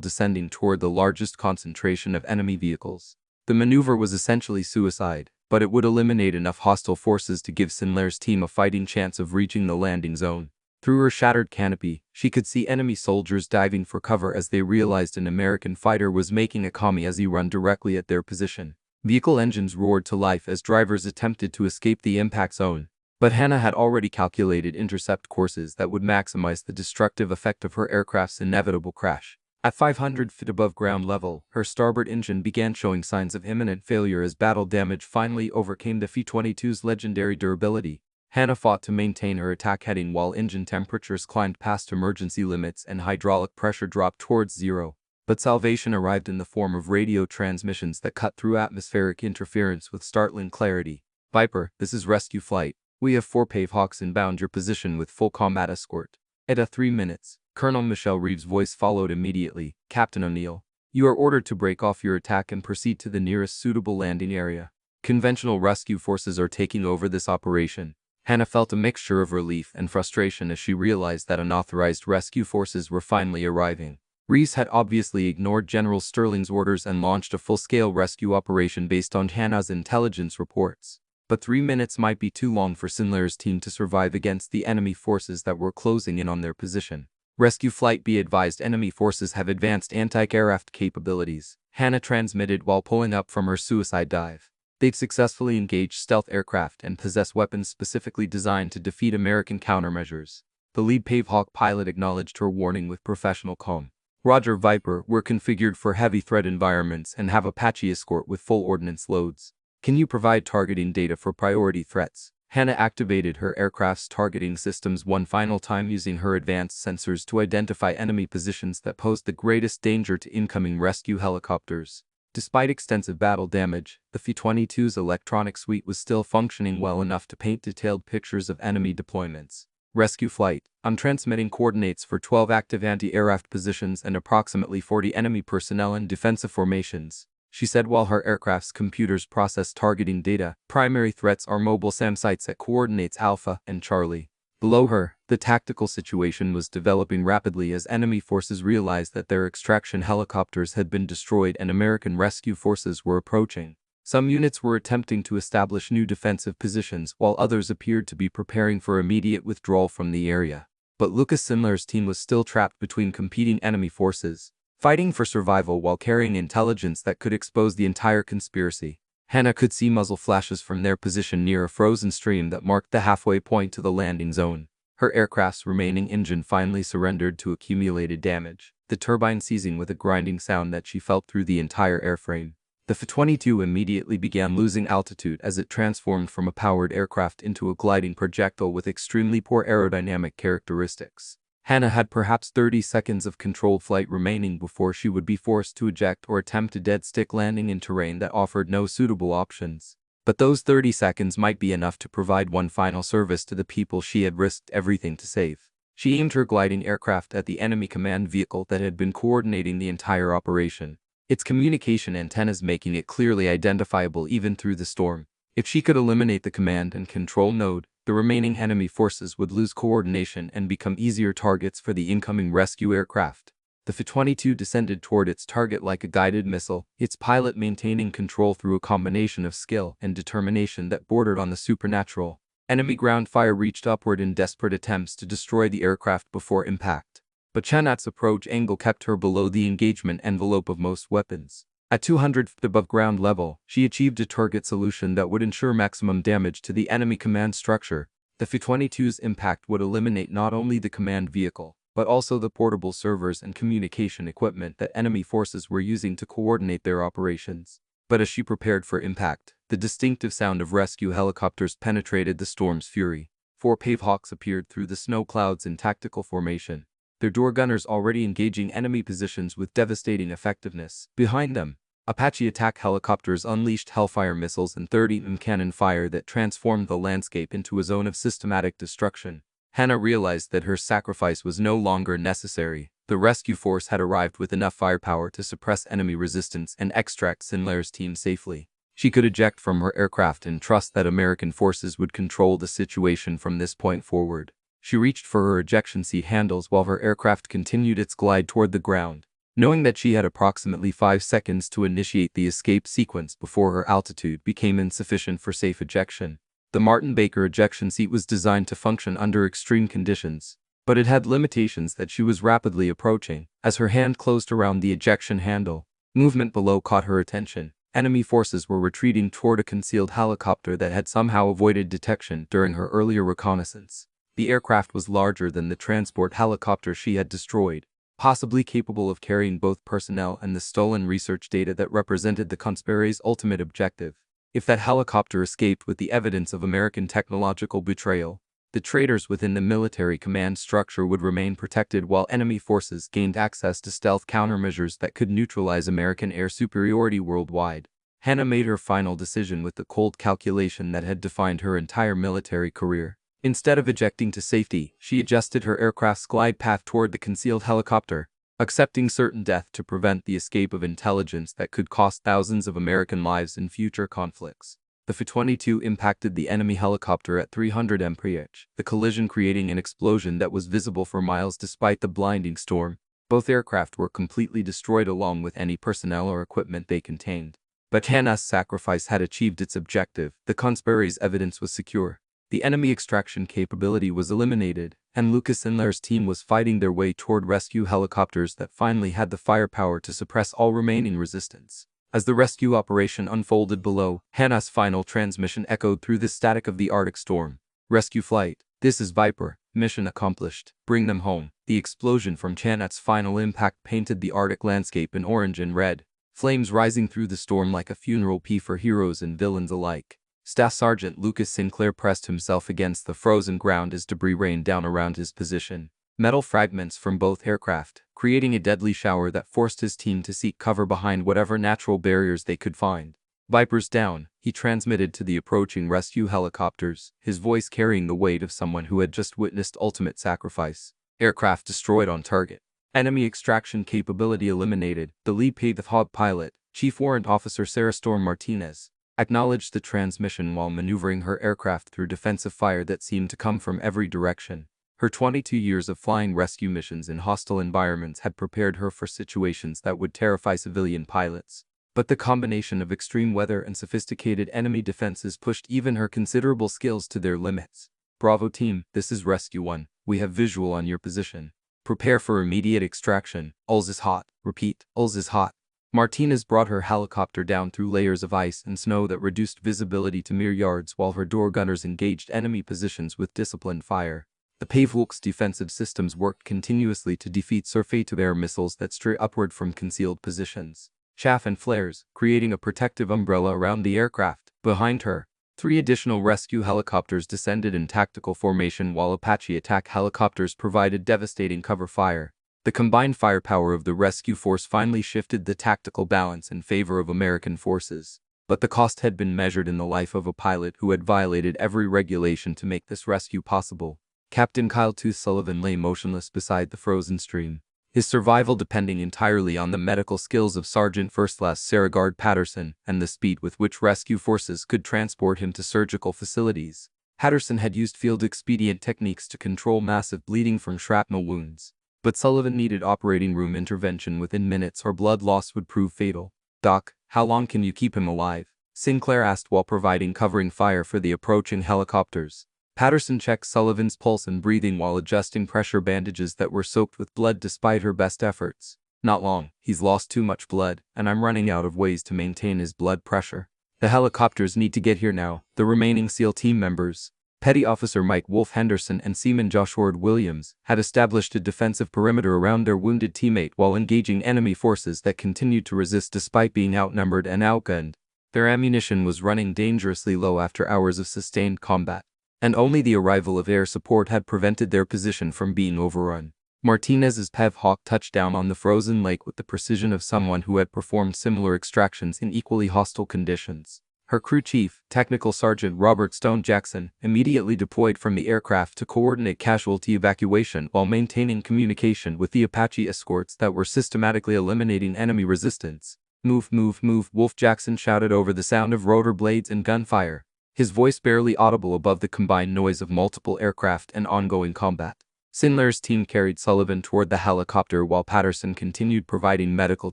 S1: descending toward the largest concentration of enemy vehicles. The maneuver was essentially suicide, but it would eliminate enough hostile forces to give Sindler's team a fighting chance of reaching the landing zone. Through her shattered canopy, she could see enemy soldiers diving for cover as they realized an American fighter was making a kamikaze run directly at their position. Vehicle engines roared to life as drivers attempted to escape the impact zone. But Hannah had already calculated intercept courses that would maximize the destructive effect of her aircraft's inevitable crash. At 500 feet above ground level, her starboard engine began showing signs of imminent failure as battle damage finally overcame the F-22's legendary durability. Hannah fought to maintain her attack heading while engine temperatures climbed past emergency limits and hydraulic pressure dropped towards zero. But salvation arrived in the form of radio transmissions that cut through atmospheric interference with startling clarity. "Viper, this is rescue flight. We have 4 Pavehawks inbound your position with full combat escort." At 3 minutes, Colonel Michelle Reeves' voice followed immediately. "Captain O'Neill, you are ordered to break off your attack and proceed to the nearest suitable landing area. Conventional rescue forces are taking over this operation." Hannah felt a mixture of relief and frustration as she realized that unauthorized rescue forces were finally arriving. Reeves had obviously ignored General Sterling's orders and launched a full-scale rescue operation based on Hannah's intelligence reports. But 3 minutes might be too long for Sindler's team to survive against the enemy forces that were closing in on their position. "Rescue flight, be advised, enemy forces have advanced anti-aircraft capabilities," Hannah transmitted while pulling up from her suicide dive. They'd successfully engaged stealth aircraft and possess weapons specifically designed to defeat American countermeasures. The lead Pavehawk pilot acknowledged her warning with professional calm. "Roger, Viper, we're configured for heavy threat environments and have Apache escort with full ordnance loads. Can you provide targeting data for priority threats?" Hannah activated her aircraft's targeting systems one final time using her advanced sensors to identify enemy positions that posed the greatest danger to incoming rescue helicopters. Despite extensive battle damage, the F-22's electronic suite was still functioning well enough to paint detailed pictures of enemy deployments. "Rescue flight, I'm transmitting coordinates for 12 active anti-aircraft positions and approximately 40 enemy personnel in defensive formations," she said while her aircraft's computers processed targeting data. "Primary threats are mobile SAM sites at coordinates Alpha and Charlie." Below her, the tactical situation was developing rapidly as enemy forces realized that their extraction helicopters had been destroyed and American rescue forces were approaching. Some units were attempting to establish new defensive positions while others appeared to be preparing for immediate withdrawal from the area. But Lucas Sindler's team was still trapped between competing enemy forces, fighting for survival while carrying intelligence that could expose the entire conspiracy. Hannah could see muzzle flashes from their position near a frozen stream that marked the halfway point to the landing zone. Her aircraft's remaining engine finally surrendered to accumulated damage, the turbine ceasing with a grinding sound that she felt through the entire airframe. The F-22 immediately began losing altitude as it transformed from a powered aircraft into a gliding projectile with extremely poor aerodynamic characteristics. Hannah had perhaps 30 seconds of controlled flight remaining before she would be forced to eject or attempt a dead-stick landing in terrain that offered no suitable options. But those 30 seconds might be enough to provide one final service to the people she had risked everything to save. She aimed her gliding aircraft at the enemy command vehicle that had been coordinating the entire operation, its communication antennas making it clearly identifiable even through the storm. If she could eliminate the command and control node, the remaining enemy forces would lose coordination and become easier targets for the incoming rescue aircraft. The F-22 descended toward its target like a guided missile, its pilot maintaining control through a combination of skill and determination that bordered on the supernatural. Enemy ground fire reached upward in desperate attempts to destroy the aircraft before impact. But Chanat's approach angle kept her below the engagement envelope of most weapons. At 200 feet above ground level, she achieved a target solution that would ensure maximum damage to the enemy command structure. The F-22's impact would eliminate not only the command vehicle, but also the portable servers and communication equipment that enemy forces were using to coordinate their operations. But as she prepared for impact, the distinctive sound of rescue helicopters penetrated the storm's fury. 4 Pavehawks appeared through the snow clouds in tactical formation. their door gunners already engaging enemy positions with devastating effectiveness. Behind them, Apache attack helicopters unleashed Hellfire missiles and 30 cannon fire that transformed the landscape into a zone of systematic destruction. Hannah realized that her sacrifice was no longer necessary. The rescue force had arrived with enough firepower to suppress enemy resistance and extract Sinclair's team safely. She could eject from her aircraft and trust that American forces would control the situation from this point forward. She reached for her ejection seat handles while her aircraft continued its glide toward the ground. Knowing that she had approximately 5 seconds to initiate the escape sequence before her altitude became insufficient for safe ejection. The Martin Baker ejection seat was designed to function under extreme conditions, but it had limitations that she was rapidly approaching. As her hand closed around the ejection handle, movement below caught her attention. Enemy forces were retreating toward a concealed helicopter that had somehow avoided detection during her earlier reconnaissance. The aircraft was larger than the transport helicopter she had destroyed, possibly capable of carrying both personnel and the stolen research data that represented the conspiracy's ultimate objective. If that helicopter escaped with the evidence of American technological betrayal, the traitors within the military command structure would remain protected while enemy forces gained access to stealth countermeasures that could neutralize American air superiority worldwide. Hannah made her final decision with the cold calculation that had defined her entire military career. Instead of ejecting to safety, she adjusted her aircraft's glide path toward the concealed helicopter, accepting certain death to prevent the escape of intelligence that could cost thousands of American lives in future conflicts. The F-22 impacted the enemy helicopter at 300 mph, the collision creating an explosion that was visible for miles despite the blinding storm. Both aircraft were completely destroyed along with any personnel or equipment they contained. But Hannah's sacrifice had achieved its objective. The conspiracy's evidence was secure. The enemy extraction capability was eliminated, and Lucas Sinclair's team was fighting their way toward rescue helicopters that finally had the firepower to suppress all remaining resistance. As the rescue operation unfolded below, Hannah's final transmission echoed through the static of the Arctic storm. Rescue flight. This is Viper. Mission accomplished. Bring them home. The explosion from Hannah's final impact painted the Arctic landscape in orange and red, flames rising through the storm like a funeral pie for heroes and villains alike. Staff Sergeant Lucas Sinclair pressed himself against the frozen ground as debris rained down around his position. Metal fragments from both aircraft, creating a deadly shower that forced his team to seek cover behind whatever natural barriers they could find. Vipers down, he transmitted to the approaching rescue helicopters, his voice carrying the weight of someone who had just witnessed ultimate sacrifice. Aircraft destroyed on target. Enemy extraction capability eliminated. The lead Hog pilot, Chief Warrant Officer Sarah Storm Martinez, acknowledged the transmission while maneuvering her aircraft through defensive fire that seemed to come from every direction. Her 22 years of flying rescue missions in hostile environments had prepared her for situations that would terrify civilian pilots. But the combination of extreme weather and sophisticated enemy defenses pushed even her considerable skills to their limits. Bravo team, this is Rescue 1. We have visual on your position. Prepare for immediate extraction. Ulz is hot. Repeat, Ulz is hot. Martinez brought her helicopter down through layers of ice and snow that reduced visibility to mere yards while her door gunners engaged enemy positions with disciplined fire. The Pavewalk's defensive systems worked continuously to defeat surface-to-air missiles that stray upward from concealed positions. Chaff and flares, creating a protective umbrella around the aircraft. Behind her, 3 additional rescue helicopters descended in tactical formation while Apache attack helicopters provided devastating cover fire. The combined firepower of the rescue force finally shifted the tactical balance in favor of American forces. But the cost had been measured in the life of a pilot who had violated every regulation to make this rescue possible. Captain Kyle Tooth Sullivan lay motionless beside the frozen stream, his survival depending entirely on the medical skills of Sergeant First Class Sarah Gard Patterson and the speed with which rescue forces could transport him to surgical facilities. Patterson had used field expedient techniques to control massive bleeding from shrapnel wounds, but Sullivan needed operating room intervention within minutes or blood loss would prove fatal. "Doc, how long can you keep him alive?" Sinclair asked while providing covering fire for the approaching helicopters. Patterson checked Sullivan's pulse and breathing while adjusting pressure bandages that were soaked with blood despite her best efforts. "Not long. He's lost too much blood, and I'm running out of ways to maintain his blood pressure. The helicopters need to get here now." The remaining SEAL team members, Petty Officer Mike Wolf Henderson and Seaman Josh Ward Williams, had established a defensive perimeter around their wounded teammate while engaging enemy forces that continued to resist despite being outnumbered and outgunned. Their ammunition was running dangerously low after hours of sustained combat, and only the arrival of air support had prevented their position from being overrun. Martinez's PEV Hawk touched down on the frozen lake with the precision of someone who had performed similar extractions in equally hostile conditions. Her crew chief, Technical Sergeant Robert Stone Jackson, immediately deployed from the aircraft to coordinate casualty evacuation while maintaining communication with the Apache escorts that were systematically eliminating enemy resistance. "Move, move, move," Wolf Jackson shouted over the sound of rotor blades and gunfire, his voice barely audible above the combined noise of multiple aircraft and ongoing combat. Sindler's team carried Sullivan toward the helicopter while Patterson continued providing medical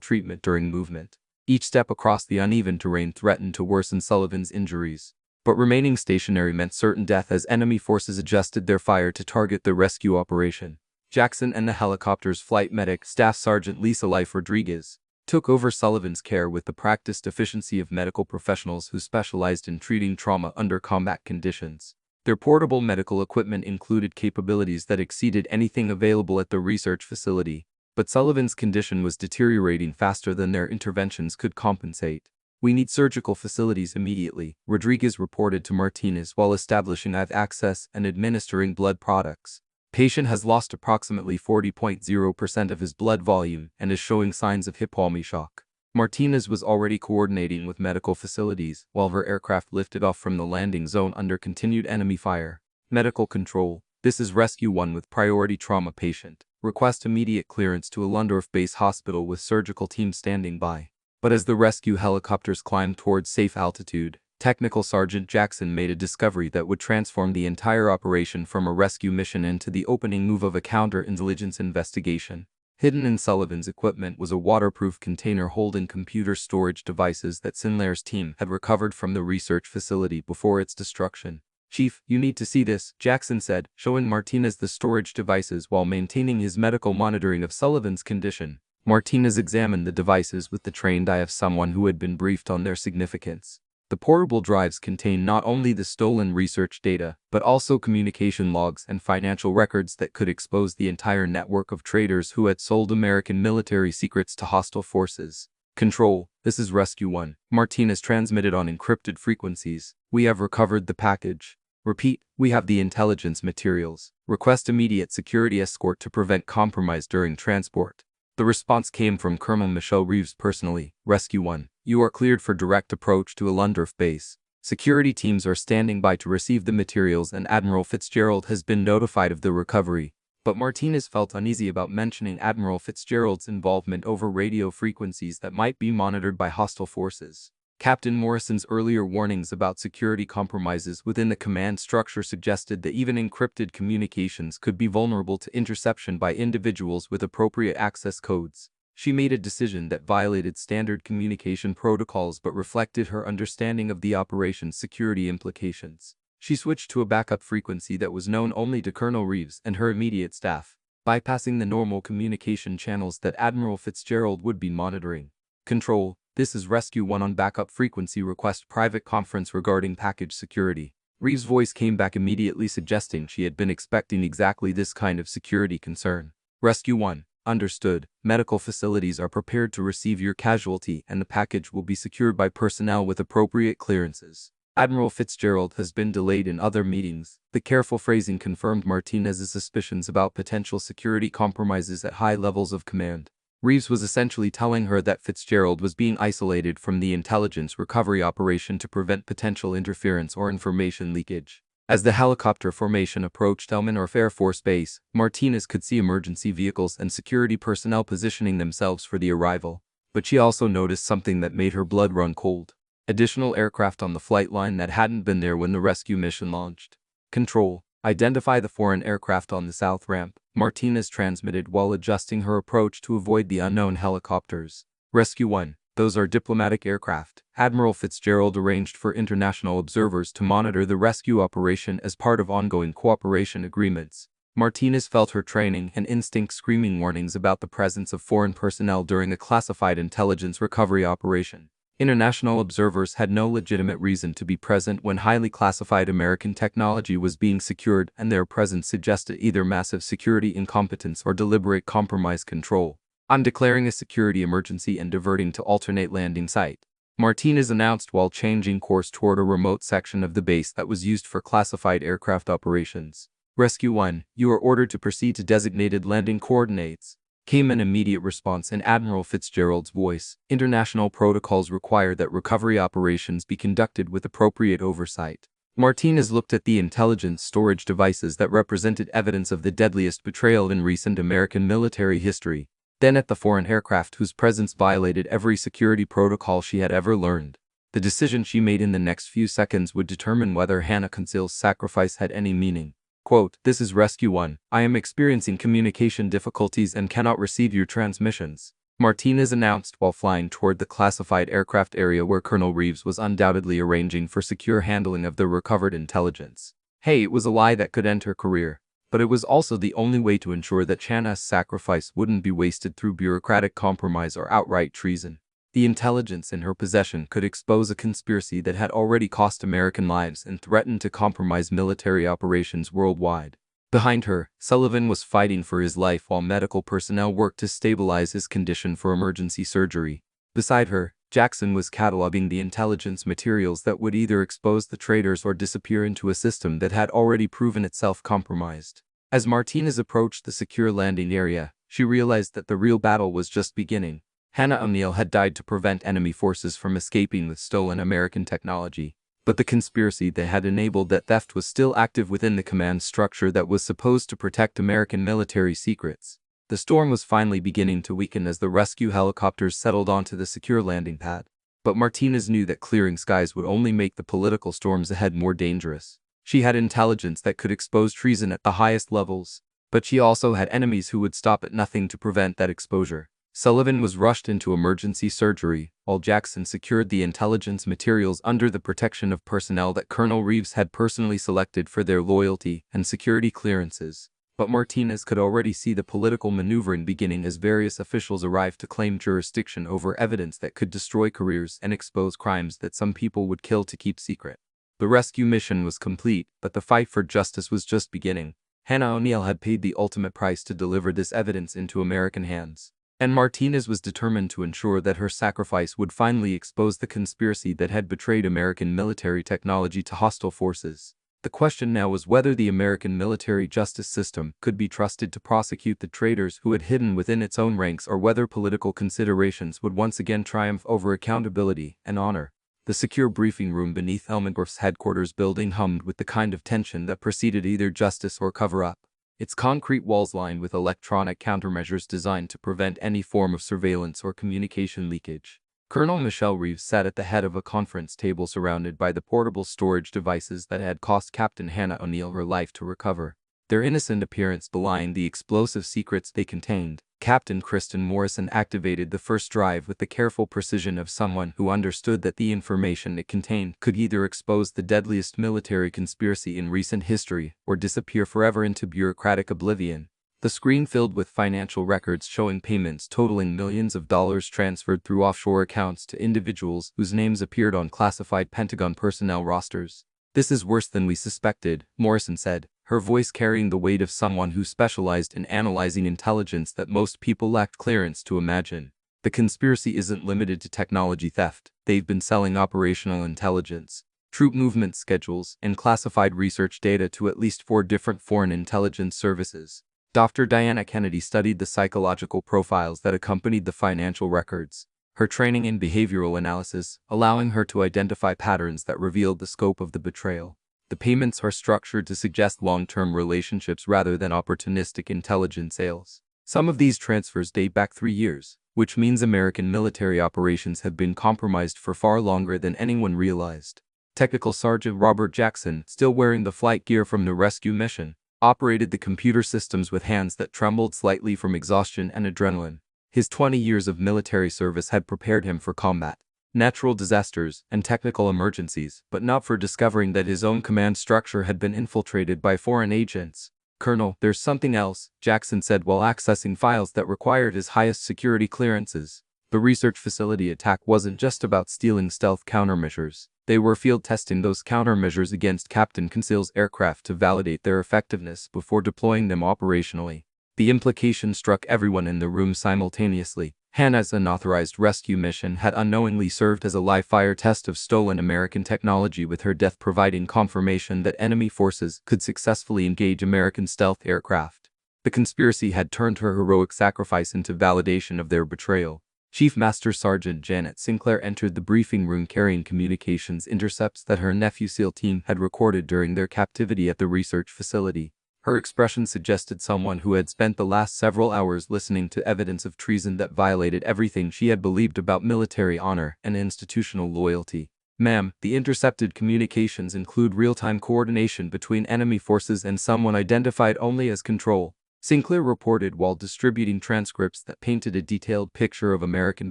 S1: treatment during movement. Each step across the uneven terrain threatened to worsen Sullivan's injuries, but remaining stationary meant certain death as enemy forces adjusted their fire to target the rescue operation. Jackson and the helicopter's flight medic, Staff Sergeant Lisa Life Rodriguez, took over Sullivan's care with the practiced efficiency of medical professionals who specialized in treating trauma under combat conditions. Their portable medical equipment included capabilities that exceeded anything available at the research facility, but Sullivan's condition was deteriorating faster than their interventions could compensate. "We need surgical facilities immediately," Rodriguez reported to Martinez while establishing IV access and administering blood products. "Patient has lost approximately 40.0% of his blood volume and is showing signs of hypoxia shock." Martinez was already coordinating with medical facilities while her aircraft lifted off from the landing zone under continued enemy fire. "Medical control. This is Rescue 1 with priority trauma patient. Request immediate clearance to Allendorf Base Hospital with surgical team standing by." But as the rescue helicopters climbed towards safe altitude, Technical Sergeant Jackson made a discovery that would transform the entire operation from a rescue mission into the opening move of a counterintelligence investigation. Hidden in Sullivan's equipment was a waterproof container holding computer storage devices that Sindler's team had recovered from the research facility before its destruction. "Chief, you need to see this," Jackson said, showing Martinez the storage devices while maintaining his medical monitoring of Sullivan's condition. Martinez examined the devices with the trained eye of someone who had been briefed on their significance. The portable drives contained not only the stolen research data, but also communication logs and financial records that could expose the entire network of traders who had sold American military secrets to hostile forces. "Control, this is Rescue 1. Martinez transmitted on encrypted frequencies. We have recovered the package. Repeat, we have the intelligence materials. Request immediate security escort to prevent compromise during transport." The response came from Colonel Michelle Reeves personally. "Rescue 1, you are cleared for direct approach to Allendorf Base. Security teams are standing by to receive the materials and Admiral Fitzgerald has been notified of the recovery." But Martinez felt uneasy about mentioning Admiral Fitzgerald's involvement over radio frequencies that might be monitored by hostile forces. Captain Morrison's earlier warnings about security compromises within the command structure suggested that even encrypted communications could be vulnerable to interception by individuals with appropriate access codes. She made a decision that violated standard communication protocols but reflected her understanding of the operation's security implications. She switched to a backup frequency that was known only to Colonel Reeves and her immediate staff, bypassing the normal communication channels that Admiral Fitzgerald would be monitoring. "Control, this is Rescue 1 on backup frequency. Request private conference regarding package security." Reeves' voice came back immediately, suggesting she had been expecting exactly this kind of security concern. "Rescue 1, understood. Medical facilities are prepared to receive your casualty and the package will be secured by personnel with appropriate clearances. Admiral Fitzgerald has been delayed in other meetings." The careful phrasing confirmed Martinez's suspicions about potential security compromises at high levels of command. Reeves was essentially telling her that Fitzgerald was being isolated from the intelligence recovery operation to prevent potential interference or information leakage. As the helicopter formation approached Elmendorf Air Force Base, Martinez could see emergency vehicles and security personnel positioning themselves for the arrival. But she also noticed something that made her blood run cold. Additional aircraft on the flight line that hadn't been there when the rescue mission launched. "Control, identify the foreign aircraft on the south ramp," Martinez transmitted while adjusting her approach to avoid the unknown helicopters. "Rescue 1, those are diplomatic aircraft. Admiral Fitzgerald arranged for international observers to monitor the rescue operation as part of ongoing cooperation agreements." Martinez felt her training and instinct screaming warnings about the presence of foreign personnel during a classified intelligence recovery operation. International observers had no legitimate reason to be present when highly classified American technology was being secured, and their presence suggested either massive security incompetence or deliberate compromise. "Control, I'm declaring a security emergency and diverting to alternate landing site," Martinez announced while changing course toward a remote section of the base that was used for classified aircraft operations. Rescue 1, you are ordered to proceed to designated landing coordinates. Came an immediate response in Admiral Fitzgerald's voice. International protocols require that recovery operations be conducted with appropriate oversight. Martinez looked at the intelligence storage devices that represented evidence of the deadliest betrayal in recent American military history, then at the foreign aircraft whose presence violated every security protocol she had ever learned. The decision she made in the next few seconds would determine whether Hannah Conceal's sacrifice had any meaning. Quote, "This is Rescue 1. I am experiencing communication difficulties and cannot receive your transmissions," Martinez announced while flying toward the classified aircraft area where Colonel Reeves was undoubtedly arranging for secure handling of the recovered intelligence. Hey, it was a lie that could end her career, but it was also the only way to ensure that Hannah's sacrifice wouldn't be wasted through bureaucratic compromise or outright treason. The intelligence in her possession could expose a conspiracy that had already cost American lives and threatened to compromise military operations worldwide. Behind her, Sullivan was fighting for his life while medical personnel worked to stabilize his condition for emergency surgery. Beside her, Jackson was cataloging the intelligence materials that would either expose the traitors or disappear into a system that had already proven itself compromised. As Martinez approached the secure landing area, she realized that the real battle was just beginning. Hannah O'Neill had died to prevent enemy forces from escaping with stolen American technology, but the conspiracy that had enabled that theft was still active within the command structure that was supposed to protect American military secrets. The storm was finally beginning to weaken as the rescue helicopters settled onto the secure landing pad, but Martinez knew that clearing skies would only make the political storms ahead more dangerous. She had intelligence that could expose treason at the highest levels, but she also had enemies who would stop at nothing to prevent that exposure. Sullivan was rushed into emergency surgery, while Jackson secured the intelligence materials under the protection of personnel that Colonel Reeves had personally selected for their loyalty and security clearances. But Martinez could already see the political maneuvering beginning as various officials arrived to claim jurisdiction over evidence that could destroy careers and expose crimes that some people would kill to keep secret. The rescue mission was complete, but the fight for justice was just beginning. Hannah O'Neill had paid the ultimate price to deliver this evidence into American hands, and Martinez was determined to ensure that her sacrifice would finally expose the conspiracy that had betrayed American military technology to hostile forces. The question now was whether the American military justice system could be trusted to prosecute the traitors who had hidden within its own ranks, or whether political considerations would once again triumph over accountability and honor. The secure briefing room beneath Elmendorf's headquarters building hummed with the kind of tension that preceded either justice or cover-up. Its concrete walls lined with electronic countermeasures designed to prevent any form of surveillance or communication leakage. Colonel Michelle Reeves sat at the head of a conference table surrounded by the portable storage devices that had cost Captain Hannah O'Neill her life to recover. Their innocent appearance belied the explosive secrets they contained. Captain Kristen Morrison activated the first drive with the careful precision of someone who understood that the information it contained could either expose the deadliest military conspiracy in recent history or disappear forever into bureaucratic oblivion. The screen filled with financial records showing payments totaling millions of dollars transferred through offshore accounts to individuals whose names appeared on classified Pentagon personnel rosters. "This is worse than we suspected," Morrison said, her voice carrying the weight of someone who specialized in analyzing intelligence that most people lacked clearance to imagine. "The conspiracy isn't limited to technology theft. They've been selling operational intelligence, troop movement schedules, and classified research data to at least 4 different foreign intelligence services." Dr. Diana Kennedy studied the psychological profiles that accompanied the financial records, her training in behavioral analysis allowing her to identify patterns that revealed the scope of the betrayal. The payments are structured to suggest long-term relationships rather than opportunistic intelligence sales. Some of these transfers date back 3 years, which means American military operations have been compromised for far longer than anyone realized. Technical Sergeant Robert Jackson, still wearing the flight gear from the rescue mission, operated the computer systems with hands that trembled slightly from exhaustion and adrenaline. His 20 years of military service had prepared him for combat, natural disasters, and technical emergencies, but not for discovering that his own command structure had been infiltrated by foreign agents. "Colonel, there's something else," Jackson said while accessing files that required his highest security clearances. The research facility attack wasn't just about stealing stealth countermeasures. They were field testing those countermeasures against Captain Conceal's aircraft to validate their effectiveness before deploying them operationally. The implication struck everyone in the room simultaneously. Hannah's unauthorized rescue mission had unknowingly served as a live-fire test of stolen American technology, with her death providing confirmation that enemy forces could successfully engage American stealth aircraft. The conspiracy had turned her heroic sacrifice into validation of their betrayal. Chief Master Sergeant Janet Sinclair entered the briefing room carrying communications intercepts that her nephew SEAL team had recorded during their captivity at the research facility. Her expression suggested someone who had spent the last several hours listening to evidence of treason that violated everything she had believed about military honor and institutional loyalty. Ma'am, the intercepted communications include real-time coordination between enemy forces and someone identified only as Control, Sinclair reported while distributing transcripts that painted a detailed picture of American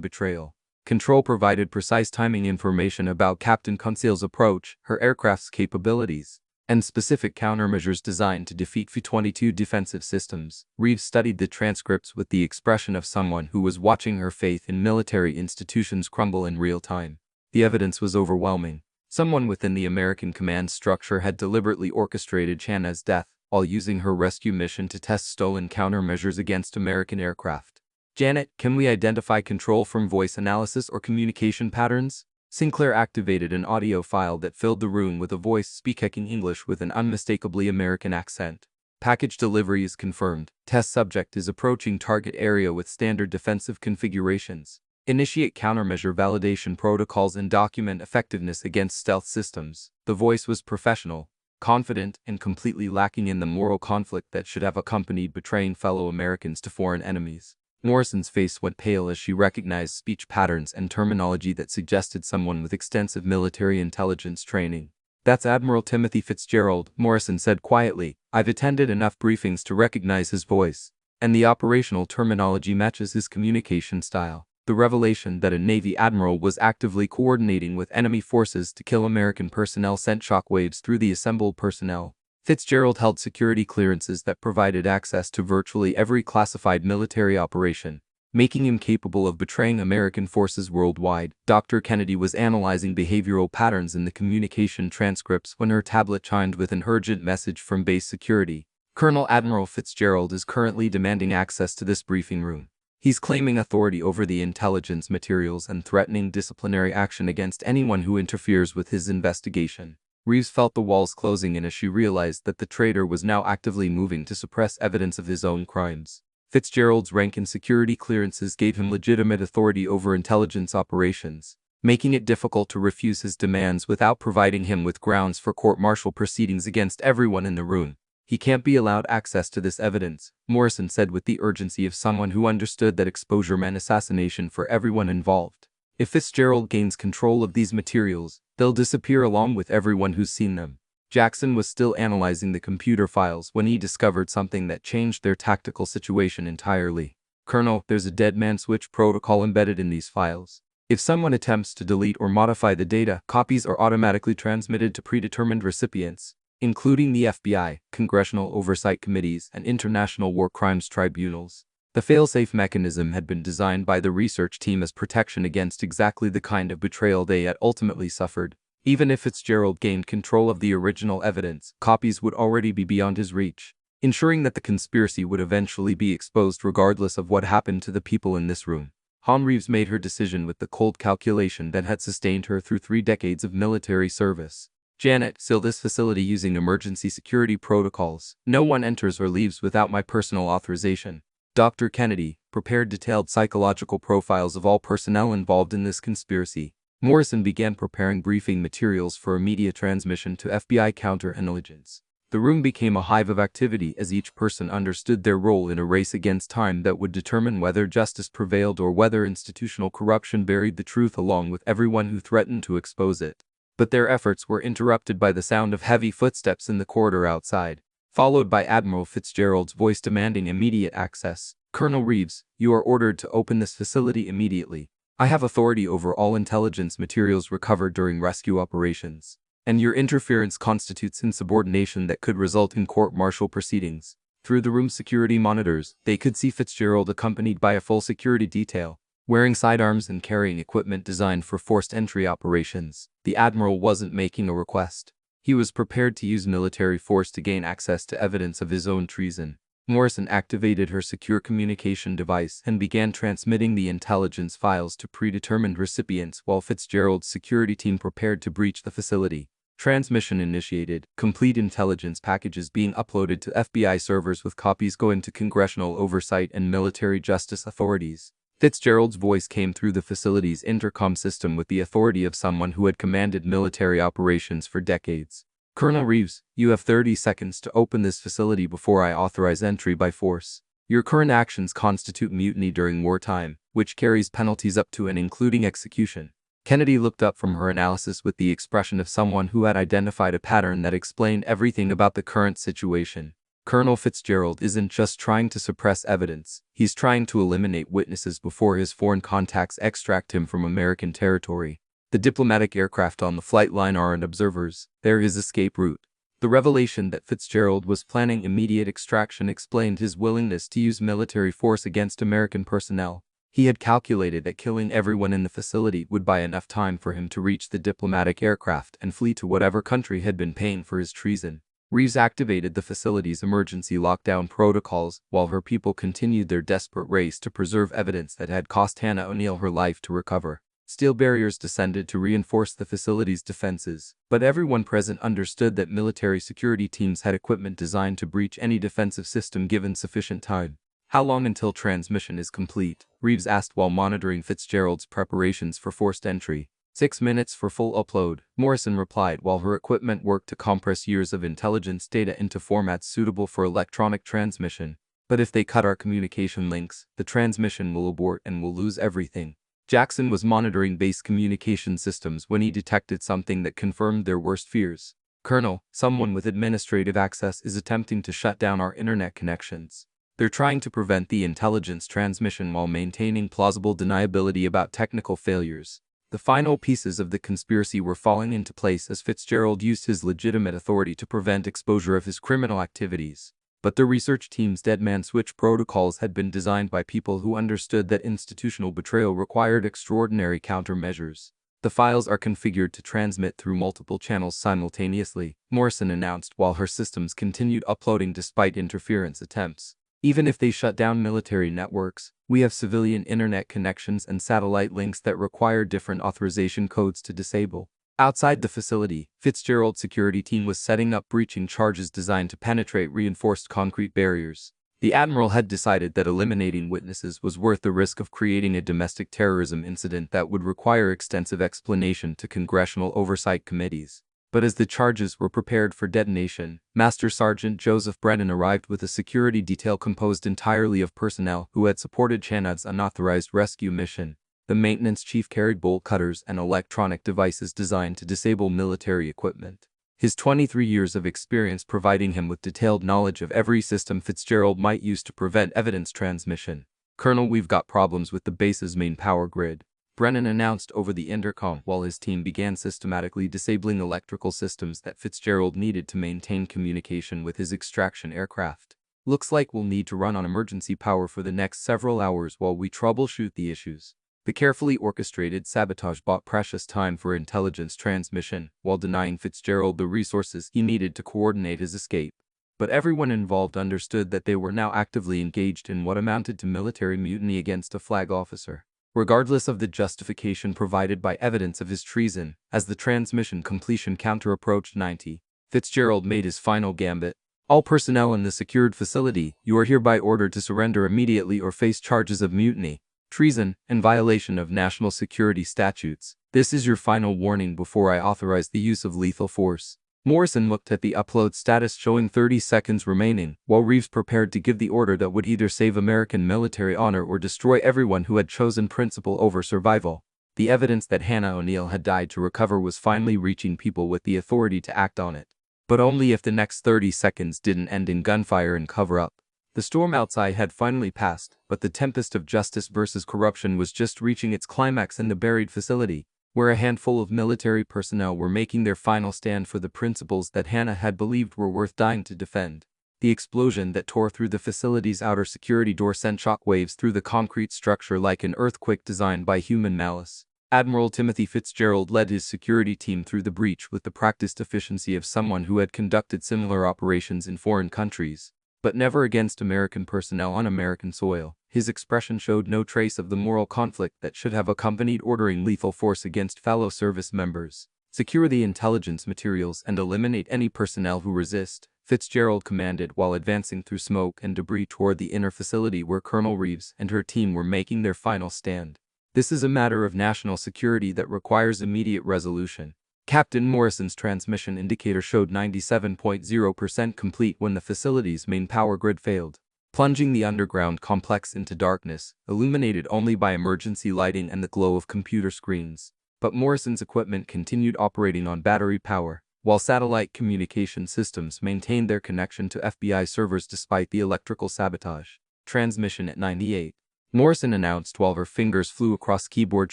S1: betrayal. Control provided precise timing information about Captain Conseil's approach, her aircraft's capabilities, and specific countermeasures designed to defeat F-22 defensive systems. Reeves studied the transcripts with the expression of someone who was watching her faith in military institutions crumble in real time. The evidence was overwhelming. Someone within the American command structure had deliberately orchestrated Hannah's death while using her rescue mission to test stolen countermeasures against American aircraft. Janet, can we identify Control from voice analysis or communication patterns? Sinclair activated an audio file that filled the room with a voice speaking English with an unmistakably American accent. Package delivery is confirmed. Test subject is approaching target area with standard defensive configurations. Initiate countermeasure validation protocols and document effectiveness against stealth systems. The voice was professional, confident, and completely lacking in the moral conflict that should have accompanied betraying fellow Americans to foreign enemies. Morrison's face went pale as she recognized speech patterns and terminology that suggested someone with extensive military intelligence training. That's Admiral Timothy Fitzgerald, Morrison said quietly. I've attended enough briefings to recognize his voice, and the operational terminology matches his communication style. The revelation that a Navy admiral was actively coordinating with enemy forces to kill American personnel sent shockwaves through the assembled personnel. Fitzgerald held security clearances that provided access to virtually every classified military operation, making him capable of betraying American forces worldwide. Dr. Kennedy was analyzing behavioral patterns in the communication transcripts when her tablet chimed with an urgent message from base security. Colonel Admiral Fitzgerald is currently demanding access to this briefing room. He's claiming authority over the intelligence materials and threatening disciplinary action against anyone who interferes with his investigation. Reeves felt the walls closing in as she realized that the traitor was now actively moving to suppress evidence of his own crimes. Fitzgerald's rank and security clearances gave him legitimate authority over intelligence operations, making it difficult to refuse his demands without providing him with grounds for court-martial proceedings against everyone in the room. He can't be allowed access to this evidence, Morrison said with the urgency of someone who understood that exposure meant assassination for everyone involved. If Fitzgerald gains control of these materials, they'll disappear along with everyone who's seen them. Jackson was still analyzing the computer files when he discovered something that changed their tactical situation entirely. Colonel, there's a dead man switch protocol embedded in these files. If someone attempts to delete or modify the data, copies are automatically transmitted to predetermined recipients, including the FBI, congressional oversight committees, and international war crimes tribunals. The fail-safe mechanism had been designed by the research team as protection against exactly the kind of betrayal they had ultimately suffered. Even if Fitzgerald gained control of the original evidence, copies would already be beyond his reach, ensuring that the conspiracy would eventually be exposed regardless of what happened to the people in this room. Han Reeves made her decision with the cold calculation that had sustained her through 3 decades of military service. Janet, seal this facility using emergency security protocols. No one enters or leaves without my personal authorization. Dr. Kennedy prepared detailed psychological profiles of all personnel involved in this conspiracy. Morrison began preparing briefing materials for immediate transmission to FBI counterintelligence. The room became a hive of activity as each person understood their role in a race against time that would determine whether justice prevailed or whether institutional corruption buried the truth along with everyone who threatened to expose it. But their efforts were interrupted by the sound of heavy footsteps in the corridor outside, followed by Admiral Fitzgerald's voice demanding immediate access. Colonel Reeves, you are ordered to open this facility immediately. I have authority over all intelligence materials recovered during rescue operations, and your interference constitutes insubordination that could result in court-martial proceedings. Through the room's security monitors, they could see Fitzgerald accompanied by a full security detail, wearing sidearms and carrying equipment designed for forced entry operations. The Admiral wasn't making a request. He was prepared to use military force to gain access to evidence of his own treason. Morrison activated her secure communication device and began transmitting the intelligence files to predetermined recipients while Fitzgerald's security team prepared to breach the facility. Transmission initiated, complete intelligence packages being uploaded to FBI servers with copies going to congressional oversight and military justice authorities. Fitzgerald's voice came through the facility's intercom system with the authority of someone who had commanded military operations for decades. Colonel Reeves, you have 30 seconds to open this facility before I authorize entry by force. Your current actions constitute mutiny during wartime, which carries penalties up to and including execution. Kennedy looked up from her analysis with the expression of someone who had identified a pattern that explained everything about the current situation. Colonel Fitzgerald isn't just trying to suppress evidence, he's trying to eliminate witnesses before his foreign contacts extract him from American territory. The diplomatic aircraft on the flight line aren't observers, they're his escape route. The revelation that Fitzgerald was planning immediate extraction explained his willingness to use military force against American personnel. He had calculated that killing everyone in the facility would buy enough time for him to reach the diplomatic aircraft and flee to whatever country had been paying for his treason. Reeves activated the facility's emergency lockdown protocols while her people continued their desperate race to preserve evidence that had cost Hannah O'Neill her life to recover. Steel barriers descended to reinforce the facility's defenses, but everyone present understood that military security teams had equipment designed to breach any defensive system given sufficient time. How long until transmission is complete? Reeves asked while monitoring Fitzgerald's preparations for forced entry. 6 minutes for full upload, Morrison replied while her equipment worked to compress years of intelligence data into formats suitable for electronic transmission. But if they cut our communication links, the transmission will abort and we'll lose everything. Jackson was monitoring base communication systems when he detected something that confirmed their worst fears. Colonel, someone with administrative access is attempting to shut down our internet connections. They're trying to prevent the intelligence transmission while maintaining plausible deniability about technical failures. The final pieces of the conspiracy were falling into place as Fitzgerald used his legitimate authority to prevent exposure of his criminal activities. But the research team's dead man switch protocols had been designed by people who understood that institutional betrayal required extraordinary countermeasures. The files are configured to transmit through multiple channels simultaneously, Morrison announced while her systems continued uploading despite interference attempts. Even if they shut down military networks, we have civilian internet connections and satellite links that require different authorization codes to disable. Outside the facility, Fitzgerald's security team was setting up breaching charges designed to penetrate reinforced concrete barriers. The admiral had decided that eliminating witnesses was worth the risk of creating a domestic terrorism incident that would require extensive explanation to congressional oversight committees. But as the charges were prepared for detonation, Master Sergeant Joseph Brennan arrived with a security detail composed entirely of personnel who had supported Chanad's unauthorized rescue mission. The maintenance chief carried bolt cutters and electronic devices designed to disable military equipment. His 23 years of experience providing him with detailed knowledge of every system Fitzgerald might use to prevent evidence transmission. Colonel, we've got problems with the base's main power grid, Brennan announced over the intercom while his team began systematically disabling electrical systems that Fitzgerald needed to maintain communication with his extraction aircraft. Looks like we'll need to run on emergency power for the next several hours while we troubleshoot the issues. The carefully orchestrated sabotage bought precious time for intelligence transmission while denying Fitzgerald the resources he needed to coordinate his escape. But everyone involved understood that they were now actively engaged in what amounted to military mutiny against a flag officer. Regardless of the justification provided by evidence of his treason, as the transmission completion counter approached 90, Fitzgerald made his final gambit. All personnel in the secured facility, you are hereby ordered to surrender immediately or face charges of mutiny, treason, and violation of national security statutes. This is your final warning before I authorize the use of lethal force. Morrison looked at the upload status showing 30 seconds remaining, while Reeves prepared to give the order that would either save American military honor or destroy everyone who had chosen principle over survival. The evidence that Hannah O'Neill had died to recover was finally reaching people with the authority to act on it. But only if the next 30 seconds didn't end in gunfire and cover-up. The storm outside had finally passed, but the tempest of justice versus corruption was just reaching its climax in the buried facility, where a handful of military personnel were making their final stand for the principles that Hannah had believed were worth dying to defend. The explosion that tore through the facility's outer security door sent shockwaves through the concrete structure like an earthquake designed by human malice. Admiral Timothy Fitzgerald led his security team through the breach with the practiced efficiency of someone who had conducted similar operations in foreign countries. but never against American personnel on American soil. His expression showed no trace of the moral conflict that should have accompanied ordering lethal force against fellow service members. Secure the intelligence materials and eliminate any personnel who resist, Fitzgerald commanded while advancing through smoke and debris toward the inner facility where Colonel Reeves and her team were making their final stand. This is a matter of national security that requires immediate resolution. Captain Morrison's transmission indicator showed 97.0% complete when the facility's main power grid failed, plunging the underground complex into darkness, illuminated only by emergency lighting and the glow of computer screens. But Morrison's equipment continued operating on battery power, while satellite communication systems maintained their connection to FBI servers despite the electrical sabotage. Transmission at 98. Morrison announced while her fingers flew across keyboard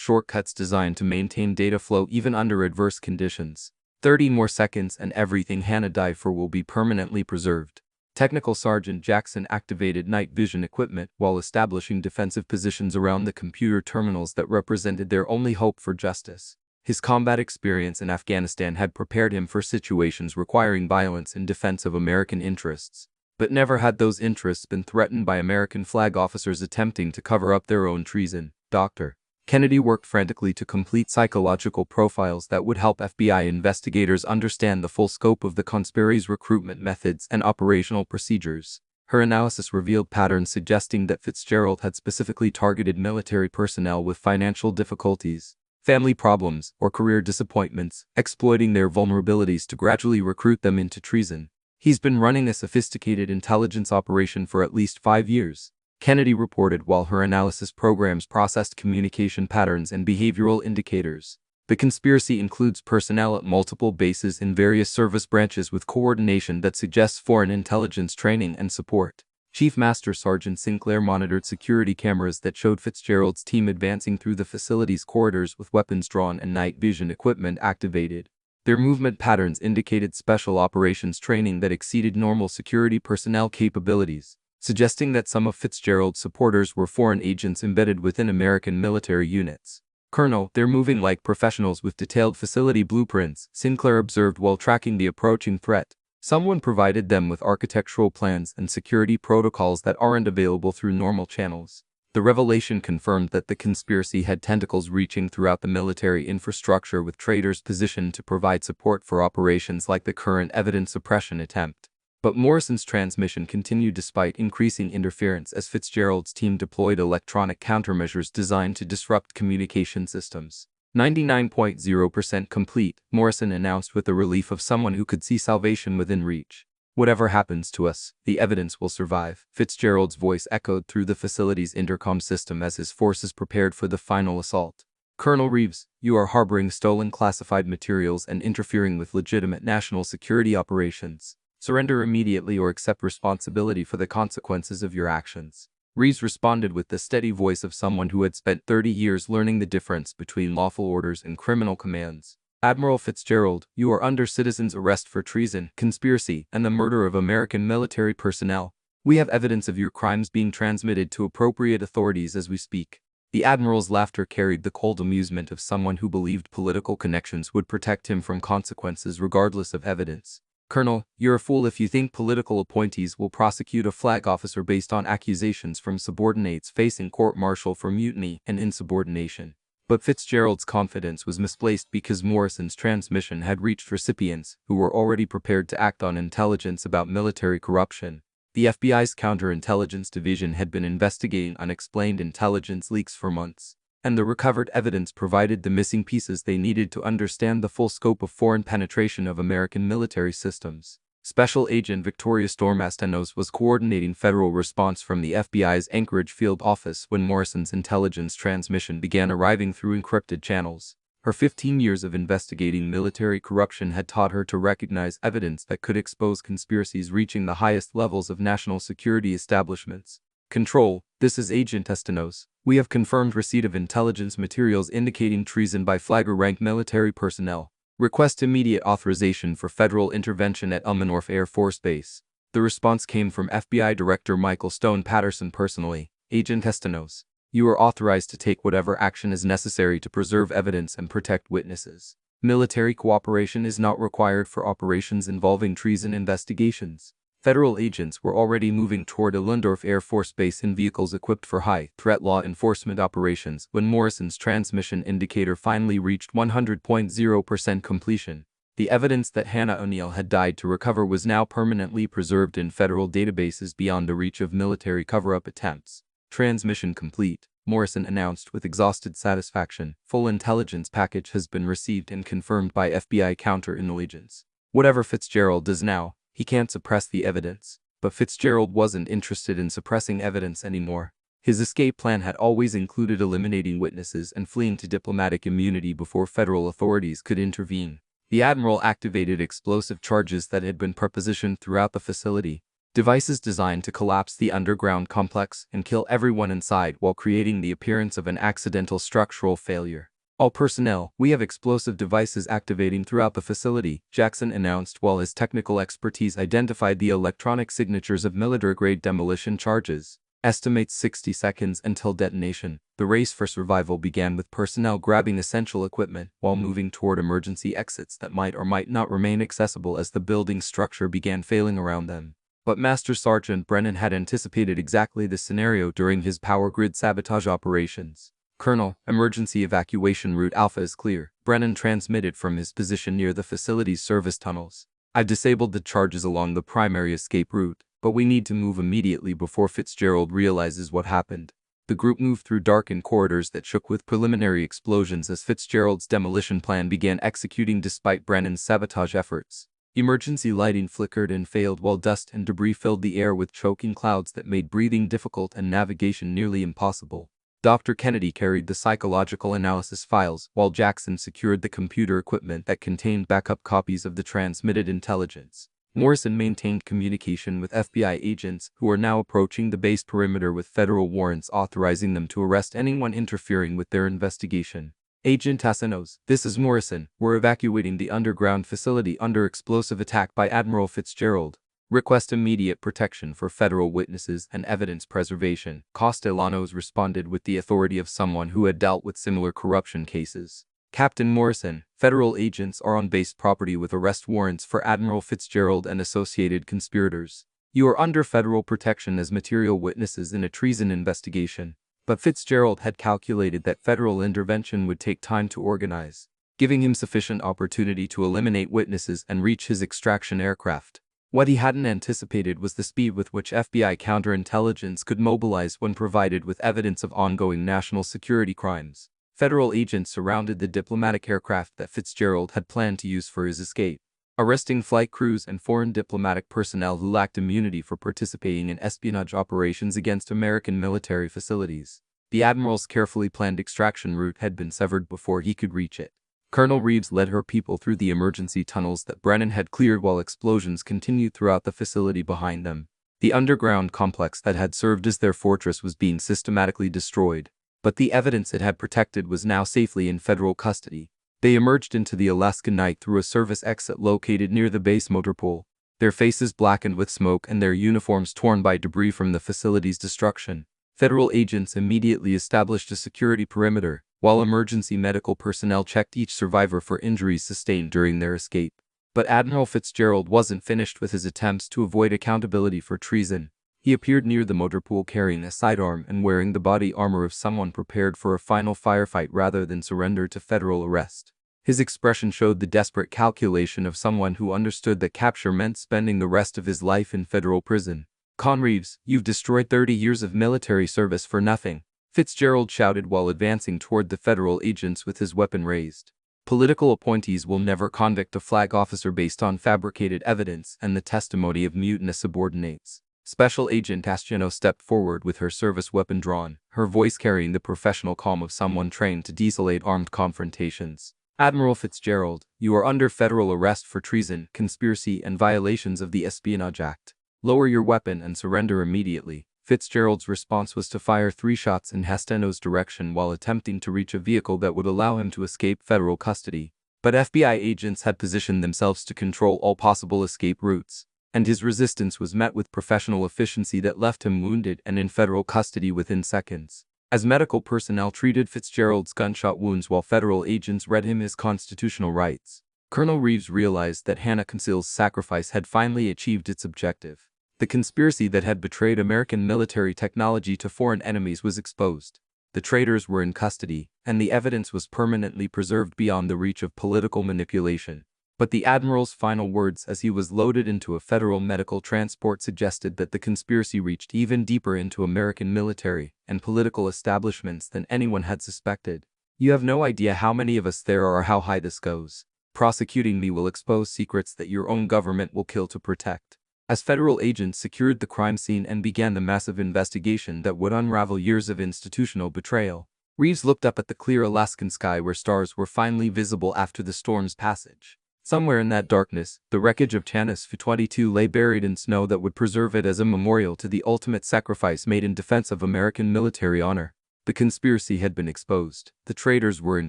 S1: shortcuts designed to maintain data flow even under adverse conditions. 30 more seconds and everything Hannah died for will be permanently preserved. Technical Sergeant Jackson activated night vision equipment while establishing defensive positions around the computer terminals that represented their only hope for justice. His combat experience in Afghanistan had prepared him for situations requiring violence in defense of American interests. But never had those interests been threatened by American flag officers attempting to cover up their own treason. Dr. Kennedy worked frantically to complete psychological profiles that would help FBI investigators understand the full scope of the conspiracy's recruitment methods and operational procedures. Her analysis revealed patterns suggesting that Fitzgerald had specifically targeted military personnel with financial difficulties, family problems, or career disappointments, exploiting their vulnerabilities to gradually recruit them into treason. He's been running a sophisticated intelligence operation for at least 5 years, Kennedy reported while her analysis programs processed communication patterns and behavioral indicators. The conspiracy includes personnel at multiple bases in various service branches with coordination that suggests foreign intelligence training and support. Chief Master Sergeant Sinclair monitored security cameras that showed Fitzgerald's team advancing through the facility's corridors with weapons drawn and night vision equipment activated. Their movement patterns indicated special operations training that exceeded normal security personnel capabilities, suggesting that some of Fitzgerald's supporters were foreign agents embedded within American military units. "Colonel, they're moving like professionals with detailed facility blueprints," Sinclair observed while tracking the approaching threat. Someone provided them with architectural plans and security protocols that aren't available through normal channels. The revelation confirmed that the conspiracy had tentacles reaching throughout the military infrastructure, with traders positioned to provide support for operations like the current evidence suppression attempt. But Morrison's transmission continued despite increasing interference as Fitzgerald's team deployed electronic countermeasures designed to disrupt communication systems. 99.0% complete, Morrison announced with the relief of someone who could see salvation within reach. "Whatever happens to us, the evidence will survive," Fitzgerald's voice echoed through the facility's intercom system as his forces prepared for the final assault. "Colonel Reeves, you are harboring stolen classified materials and interfering with legitimate national security operations. Surrender immediately or accept responsibility for the consequences of your actions." Reeves responded with the steady voice of someone who had spent 30 years learning the difference between lawful orders and criminal commands. "Admiral Fitzgerald, you are under citizen's arrest for treason, conspiracy, and the murder of American military personnel. We have evidence of your crimes being transmitted to appropriate authorities as we speak." The Admiral's laughter carried the cold amusement of someone who believed political connections would protect him from consequences regardless of evidence. "Colonel, you're a fool if you think political appointees will prosecute a flag officer based on accusations from subordinates facing court-martial for mutiny and insubordination." But Fitzgerald's confidence was misplaced because Morrison's transmission had reached recipients who were already prepared to act on intelligence about military corruption. The FBI's counterintelligence division had been investigating unexplained intelligence leaks for months, and the recovered evidence provided the missing pieces they needed to understand the full scope of foreign penetration of American military systems. Special Agent Victoria Stormastanos was coordinating federal response from the FBI's Anchorage field office when Morrison's intelligence transmission began arriving through encrypted channels. Her 15 years of investigating military corruption had taught her to recognize evidence that could expose conspiracies reaching the highest levels of national security establishments. "Control, this is Agent Estanos. We have confirmed receipt of intelligence materials indicating treason by flagger-rank military personnel. Request immediate authorization for federal intervention at Elmanorf Air Force Base." The response came from FBI Director Michael Stone Patterson personally. "Agent Estanos, you are authorized to take whatever action is necessary to preserve evidence and protect witnesses. Military cooperation is not required for operations involving treason investigations." Federal agents were already moving toward Illendorf Air Force Base in vehicles equipped for high-threat law enforcement operations when Morrison's transmission indicator finally reached 100.0% completion. The evidence that Hannah O'Neill had died to recover was now permanently preserved in federal databases beyond the reach of military cover-up attempts. Transmission complete, Morrison announced with exhausted satisfaction. Full intelligence package has been received and confirmed by FBI counterintelligence. Whatever Fitzgerald does now, he can't suppress the evidence. But Fitzgerald wasn't interested in suppressing evidence anymore. His escape plan had always included eliminating witnesses and fleeing to diplomatic immunity before federal authorities could intervene. The Admiral activated explosive charges that had been prepositioned throughout the facility, devices designed to collapse the underground complex and kill everyone inside while creating the appearance of an accidental structural failure. All personnel, we have explosive devices activating throughout the facility, Jackson announced while his technical expertise identified the electronic signatures of military-grade demolition charges. Estimates 60 seconds until detonation. The race for survival began with personnel grabbing essential equipment while moving toward emergency exits that might or might not remain accessible as the building structure began failing around them. But Master Sergeant Brennan had anticipated exactly this scenario during his power grid sabotage operations. Colonel, emergency evacuation route Alpha is clear, Brennan transmitted from his position near the facility's service tunnels. I've disabled the charges along the primary escape route, but we need to move immediately before Fitzgerald realizes what happened. The group moved through darkened corridors that shook with preliminary explosions as Fitzgerald's demolition plan began executing despite Brennan's sabotage efforts. Emergency lighting flickered and failed while dust and debris filled the air with choking clouds that made breathing difficult and navigation nearly impossible. Dr. Kennedy carried the psychological analysis files while Jackson secured the computer equipment that contained backup copies of the transmitted intelligence. Morrison maintained communication with FBI agents who were now approaching the base perimeter with federal warrants authorizing them to arrest anyone interfering with their investigation. Agent Asinos, this is Morrison. We're evacuating the underground facility under explosive attack by Admiral Fitzgerald. Request immediate protection for federal witnesses and evidence preservation. Castellanos responded with the authority of someone who had dealt with similar corruption cases. Captain Morrison, federal agents are on base property with arrest warrants for Admiral Fitzgerald and associated conspirators. You are under federal protection as material witnesses in a treason investigation. But Fitzgerald had calculated that federal intervention would take time to organize, giving him sufficient opportunity to eliminate witnesses and reach his extraction aircraft. What he hadn't anticipated was the speed with which FBI counterintelligence could mobilize when provided with evidence of ongoing national security crimes. Federal agents surrounded the diplomatic aircraft that Fitzgerald had planned to use for his escape, arresting flight crews and foreign diplomatic personnel who lacked immunity for participating in espionage operations against American military facilities. The Admiral's carefully planned extraction route had been severed before he could reach it. Colonel Reeves led her people through the emergency tunnels that Brennan had cleared while explosions continued throughout the facility behind them. The underground complex that had served as their fortress was being systematically destroyed, but the evidence it had protected was now safely in federal custody. They emerged into the Alaskan night through a service exit located near the base motor pool, their faces blackened with smoke and their uniforms torn by debris from the facility's destruction. Federal agents immediately established a security perimeter, while emergency medical personnel checked each survivor for injuries sustained during their escape. But Admiral Fitzgerald wasn't finished with his attempts to avoid accountability for treason. He appeared near the motor pool carrying a sidearm and wearing the body armor of someone prepared for a final firefight rather than surrender to federal arrest. His expression showed the desperate calculation of someone who understood that capture meant spending the rest of his life in federal prison. Con Reeves, you've destroyed 30 years of military service for nothing, Fitzgerald shouted while advancing toward the federal agents with his weapon raised. Political appointees will never convict a flag officer based on fabricated evidence and the testimony of mutinous subordinates. Special Agent Astiano stepped forward with her service weapon drawn, her voice carrying the professional calm of someone trained to deescalate armed confrontations. Admiral Fitzgerald, you are under federal arrest for treason, conspiracy, and violations of the Espionage Act. Lower your weapon and surrender immediately. Fitzgerald's response was to fire 3 shots in Hasteno's direction while attempting to reach a vehicle that would allow him to escape federal custody. But FBI agents had positioned themselves to control all possible escape routes, and his resistance was met with professional efficiency that left him wounded and in federal custody within seconds. As medical personnel treated Fitzgerald's gunshot wounds while federal agents read him his constitutional rights, Colonel Reeves realized that Hannah Conceal's sacrifice had finally achieved its objective. The conspiracy that had betrayed American military technology to foreign enemies was exposed. The traitors were in custody, and the evidence was permanently preserved beyond the reach of political manipulation. But the admiral's final words as he was loaded into a federal medical transport suggested that the conspiracy reached even deeper into American military and political establishments than anyone had suspected. "You have no idea how many of us there are or how high this goes. Prosecuting me will expose secrets that your own government will kill to protect." As federal agents secured the crime scene and began the massive investigation that would unravel years of institutional betrayal, Reeves looked up at the clear Alaskan sky where stars were finally visible after the storm's passage. Somewhere in that darkness, the wreckage of Chanis Fu-22 lay buried in snow that would preserve it as a memorial to the ultimate sacrifice made in defense of American military honor. The conspiracy had been exposed, the traitors were in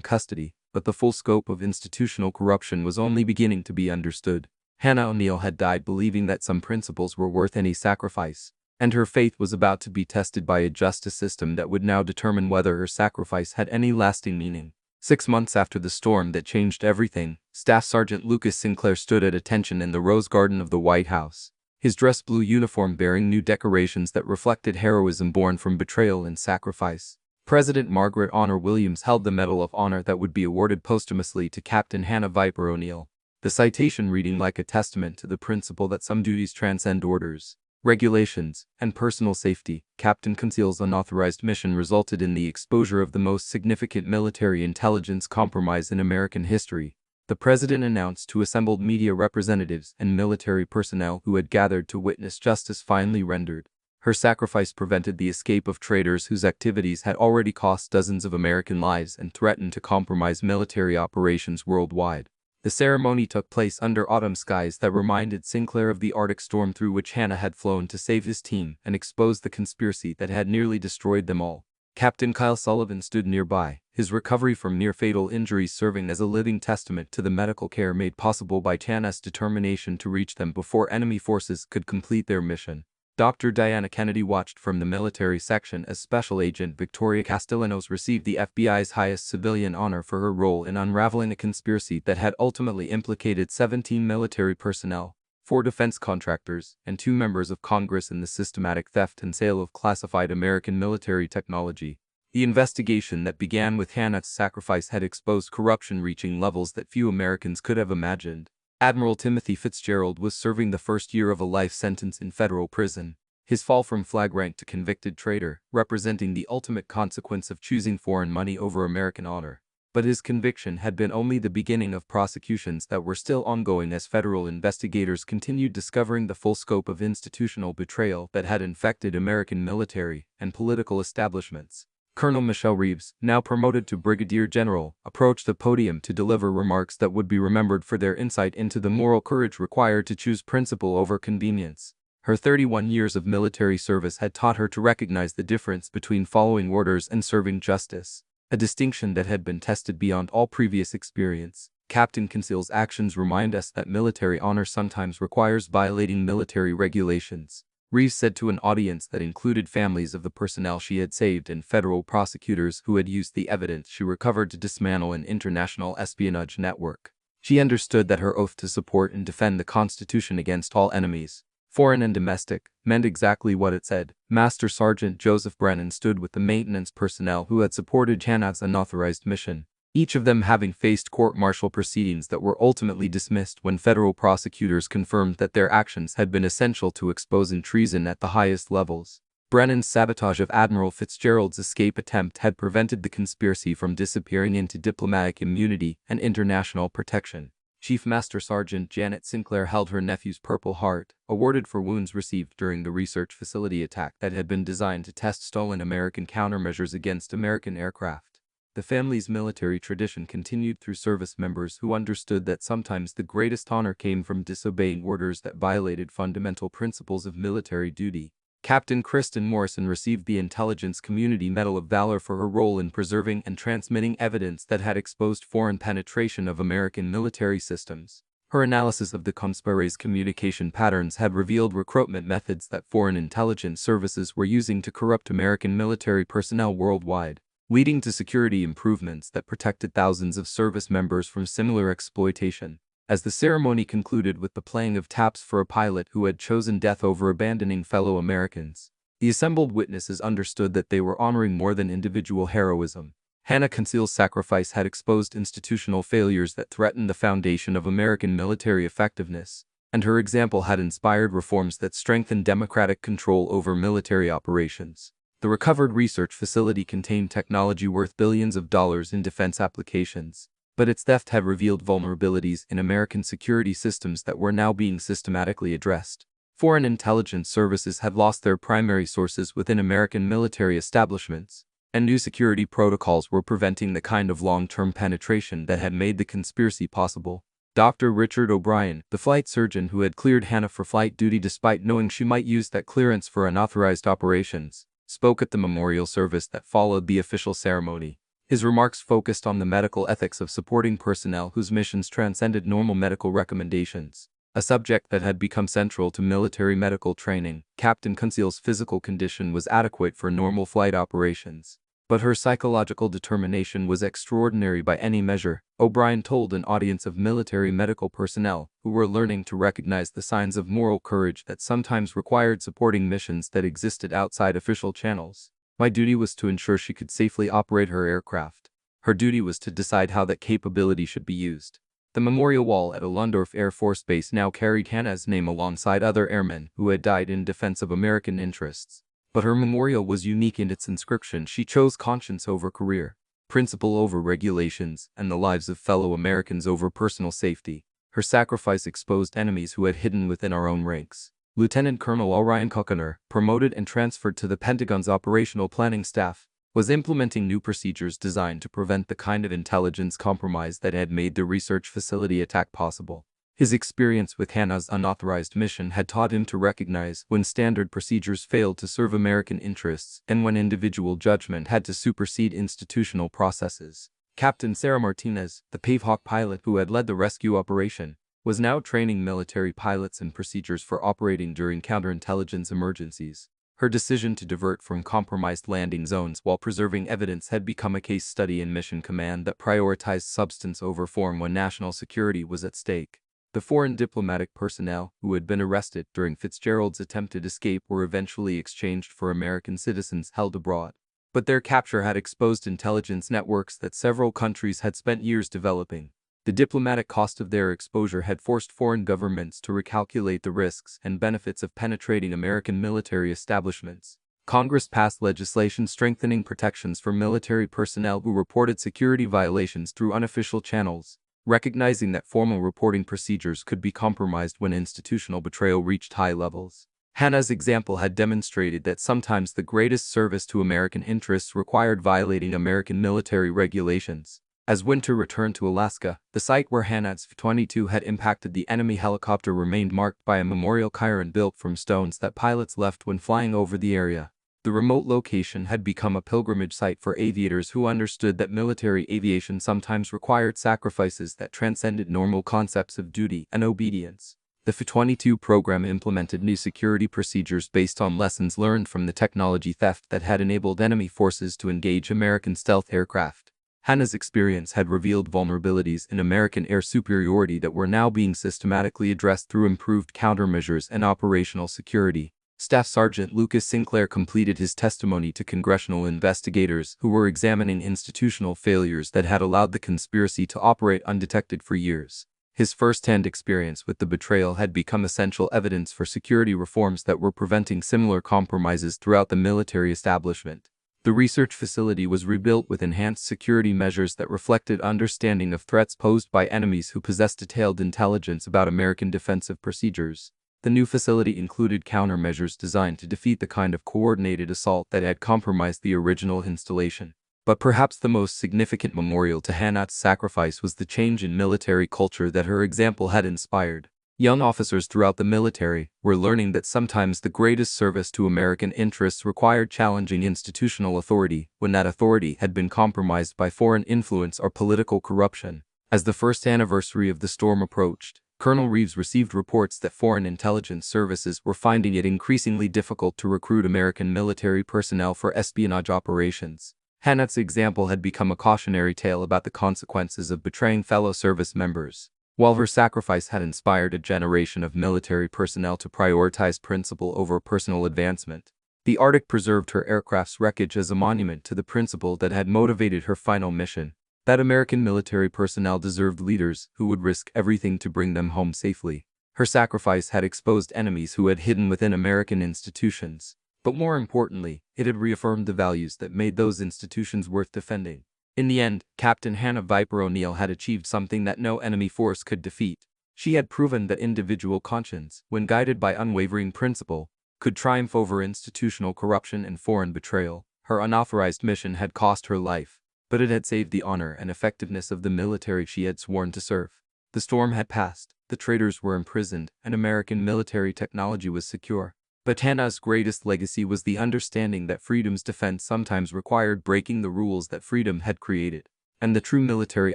S1: custody, but the full scope of institutional corruption was only beginning to be understood. Hannah O'Neill had died believing that some principles were worth any sacrifice, and her faith was about to be tested by a justice system that would now determine whether her sacrifice had any lasting meaning. 6 months after the storm that changed everything, Staff Sergeant Lucas Sinclair stood at attention in the Rose Garden of the White House, his dress blue uniform bearing new decorations that reflected heroism born from betrayal and sacrifice. President Margaret Honor Williams held the Medal of Honor that would be awarded posthumously to Captain Hannah Viper O'Neill, the citation reading like a testament to the principle that some duties transcend orders, regulations, and personal safety. Captain Conceal's unauthorized mission resulted in the exposure of the most significant military intelligence compromise in American history. The president announced to assembled media representatives and military personnel who had gathered to witness justice finally rendered. Her sacrifice prevented the escape of traitors whose activities had already cost dozens of American lives and threatened to compromise military operations worldwide. The ceremony took place under autumn skies that reminded Sinclair of the Arctic storm through which Hannah had flown to save his team and expose the conspiracy that had nearly destroyed them all. Captain Kyle Sullivan stood nearby, his recovery from near-fatal injuries serving as a living testament to the medical care made possible by Hannah's determination to reach them before enemy forces could complete their mission. Dr. Diana Kennedy watched from the military section as Special Agent Victoria Castellanos received the FBI's highest civilian honor for her role in unraveling a conspiracy that had ultimately implicated 17 military personnel, 4 defense contractors, and 2 members of Congress in the systematic theft and sale of classified American military technology. The investigation that began with Hannah's sacrifice had exposed corruption reaching levels that few Americans could have imagined. Admiral Timothy Fitzgerald was serving the first year of a life sentence in federal prison, his fall from flag rank to convicted traitor, representing the ultimate consequence of choosing foreign money over American honor. But his conviction had been only the beginning of prosecutions that were still ongoing as federal investigators continued discovering the full scope of institutional betrayal that had infected American military and political establishments. Colonel Michelle Reeves, now promoted to Brigadier General, approached the podium to deliver remarks that would be remembered for their insight into the moral courage required to choose principle over convenience. Her 31 years of military service had taught her to recognize the difference between following orders and serving justice, a distinction that had been tested beyond all previous experience. Captain Conceal's actions remind us that military honor sometimes requires violating military regulations. Reeves said to an audience that included families of the personnel she had saved and federal prosecutors who had used the evidence she recovered to dismantle an international espionage network. She understood that her oath to support and defend the Constitution against all enemies, foreign and domestic, meant exactly what it said. Master Sergeant Joseph Brennan stood with the maintenance personnel who had supported Hannah's unauthorized mission, each of them having faced court-martial proceedings that were ultimately dismissed when federal prosecutors confirmed that their actions had been essential to exposing treason at the highest levels. Brennan's sabotage of Admiral Fitzgerald's escape attempt had prevented the conspiracy from disappearing into diplomatic immunity and international protection. Chief Master Sergeant Janet Sinclair held her nephew's Purple Heart, awarded for wounds received during the research facility attack that had been designed to test stolen American countermeasures against American aircraft. The family's military tradition continued through service members who understood that sometimes the greatest honor came from disobeying orders that violated fundamental principles of military duty. Captain Kristen Morrison received the Intelligence Community Medal of Valor for her role in preserving and transmitting evidence that had exposed foreign penetration of American military systems. Her analysis of the conspire's communication patterns had revealed recruitment methods that foreign intelligence services were using to corrupt American military personnel worldwide, leading to security improvements that protected thousands of service members from similar exploitation. As the ceremony concluded with the playing of taps for a pilot who had chosen death over abandoning fellow Americans, the assembled witnesses understood that they were honoring more than individual heroism. Hannah Conceal's sacrifice had exposed institutional failures that threatened the foundation of American military effectiveness, and her example had inspired reforms that strengthened democratic control over military operations. The recovered research facility contained technology worth billions of dollars in defense applications, but its theft had revealed vulnerabilities in American security systems that were now being systematically addressed. Foreign intelligence services had lost their primary sources within American military establishments, and new security protocols were preventing the kind of long-term penetration that had made the conspiracy possible. Dr. Richard O'Brien, the flight surgeon who had cleared Hannah for flight duty despite knowing she might use that clearance for unauthorized operations, spoke at the memorial service that followed the official ceremony. His remarks focused on the medical ethics of supporting personnel whose missions transcended normal medical recommendations, a subject that had become central to military medical training. Captain Conceal's physical condition was adequate for normal flight operations, but her psychological determination was extraordinary by any measure, O'Brien told an audience of military medical personnel who were learning to recognize the signs of moral courage that sometimes required supporting missions that existed outside official channels. My duty was to ensure she could safely operate her aircraft. Her duty was to decide how that capability should be used. The memorial wall at Allendorf Air Force Base now carried Hannah's name alongside other airmen who had died in defense of American interests. But her memorial was unique in its inscription. She chose conscience over career, principle over regulations, and the lives of fellow Americans over personal safety. Her sacrifice exposed enemies who had hidden within our own ranks. Lieutenant Colonel Orion Kuckner, promoted and transferred to the Pentagon's operational planning staff, was implementing new procedures designed to prevent the kind of intelligence compromise that had made the research facility attack possible. His experience with Hannah's unauthorized mission had taught him to recognize when standard procedures failed to serve American interests and when individual judgment had to supersede institutional processes. Captain Sarah Martinez, the Pavehawk pilot who had led the rescue operation, was now training military pilots in procedures for operating during counterintelligence emergencies. Her decision to divert from compromised landing zones while preserving evidence had become a case study in mission command that prioritized substance over form when national security was at stake. The foreign diplomatic personnel who had been arrested during Fitzgerald's attempted escape were eventually exchanged for American citizens held abroad. But their capture had exposed intelligence networks that several countries had spent years developing. The diplomatic cost of their exposure had forced foreign governments to recalculate the risks and benefits of penetrating American military establishments. Congress passed legislation strengthening protections for military personnel who reported security violations through unofficial channels, recognizing that formal reporting procedures could be compromised when institutional betrayal reached high levels. Hannah's example had demonstrated that sometimes the greatest service to American interests required violating American military regulations. As winter returned to Alaska, the site where Hannah's F-22 had impacted the enemy helicopter remained marked by a memorial cairn built from stones that pilots left when flying over the area. The remote location had become a pilgrimage site for aviators who understood that military aviation sometimes required sacrifices that transcended normal concepts of duty and obedience. The F-22 program implemented new security procedures based on lessons learned from the technology theft that had enabled enemy forces to engage American stealth aircraft. Hannah's experience had revealed vulnerabilities in American air superiority that were now being systematically addressed through improved countermeasures and operational security. Staff Sergeant Lucas Sinclair completed his testimony to congressional investigators who were examining institutional failures that had allowed the conspiracy to operate undetected for years. His first-hand experience with the betrayal had become essential evidence for security reforms that were preventing similar compromises throughout the military establishment. The research facility was rebuilt with enhanced security measures that reflected understanding of threats posed by enemies who possessed detailed intelligence about American defensive procedures. The new facility included countermeasures designed to defeat the kind of coordinated assault that had compromised the original installation. But perhaps the most significant memorial to Hannah's sacrifice was the change in military culture that her example had inspired. Young officers throughout the military were learning that sometimes the greatest service to American interests required challenging institutional authority when that authority had been compromised by foreign influence or political corruption. As the first anniversary of the storm approached, Colonel Reeves received reports that foreign intelligence services were finding it increasingly difficult to recruit American military personnel for espionage operations. Hannah's example had become a cautionary tale about the consequences of betraying fellow service members. While her sacrifice had inspired a generation of military personnel to prioritize principle over personal advancement, the Arctic preserved her aircraft's wreckage as a monument to the principle that had motivated her final mission, that American military personnel deserved leaders who would risk everything to bring them home safely. Her sacrifice had exposed enemies who had hidden within American institutions, but more importantly, it had reaffirmed the values that made those institutions worth defending. In the end, Captain Hannah Viper O'Neill had achieved something that no enemy force could defeat. She had proven that individual conscience, when guided by unwavering principle, could triumph over institutional corruption and foreign betrayal. Her unauthorized mission had cost her life, but it had saved the honor and effectiveness of the military she had sworn to serve. The storm had passed, the traitors were imprisoned, and American military technology was secure. But Hannah's greatest legacy was the understanding that freedom's defense sometimes required breaking the rules that freedom had created. And the true military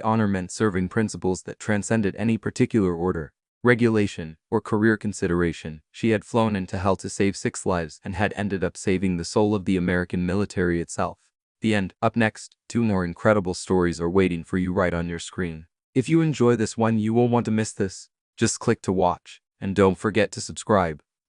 S1: honor meant serving principles that transcended any particular order, regulation, or career consideration. She had flown into hell to save 6 lives and had ended up saving the soul of the American military itself. The end. Up next, 2 more incredible stories are waiting for you right on your screen. If you enjoy this one, you won't want to miss this. Just click to watch, and don't forget to subscribe.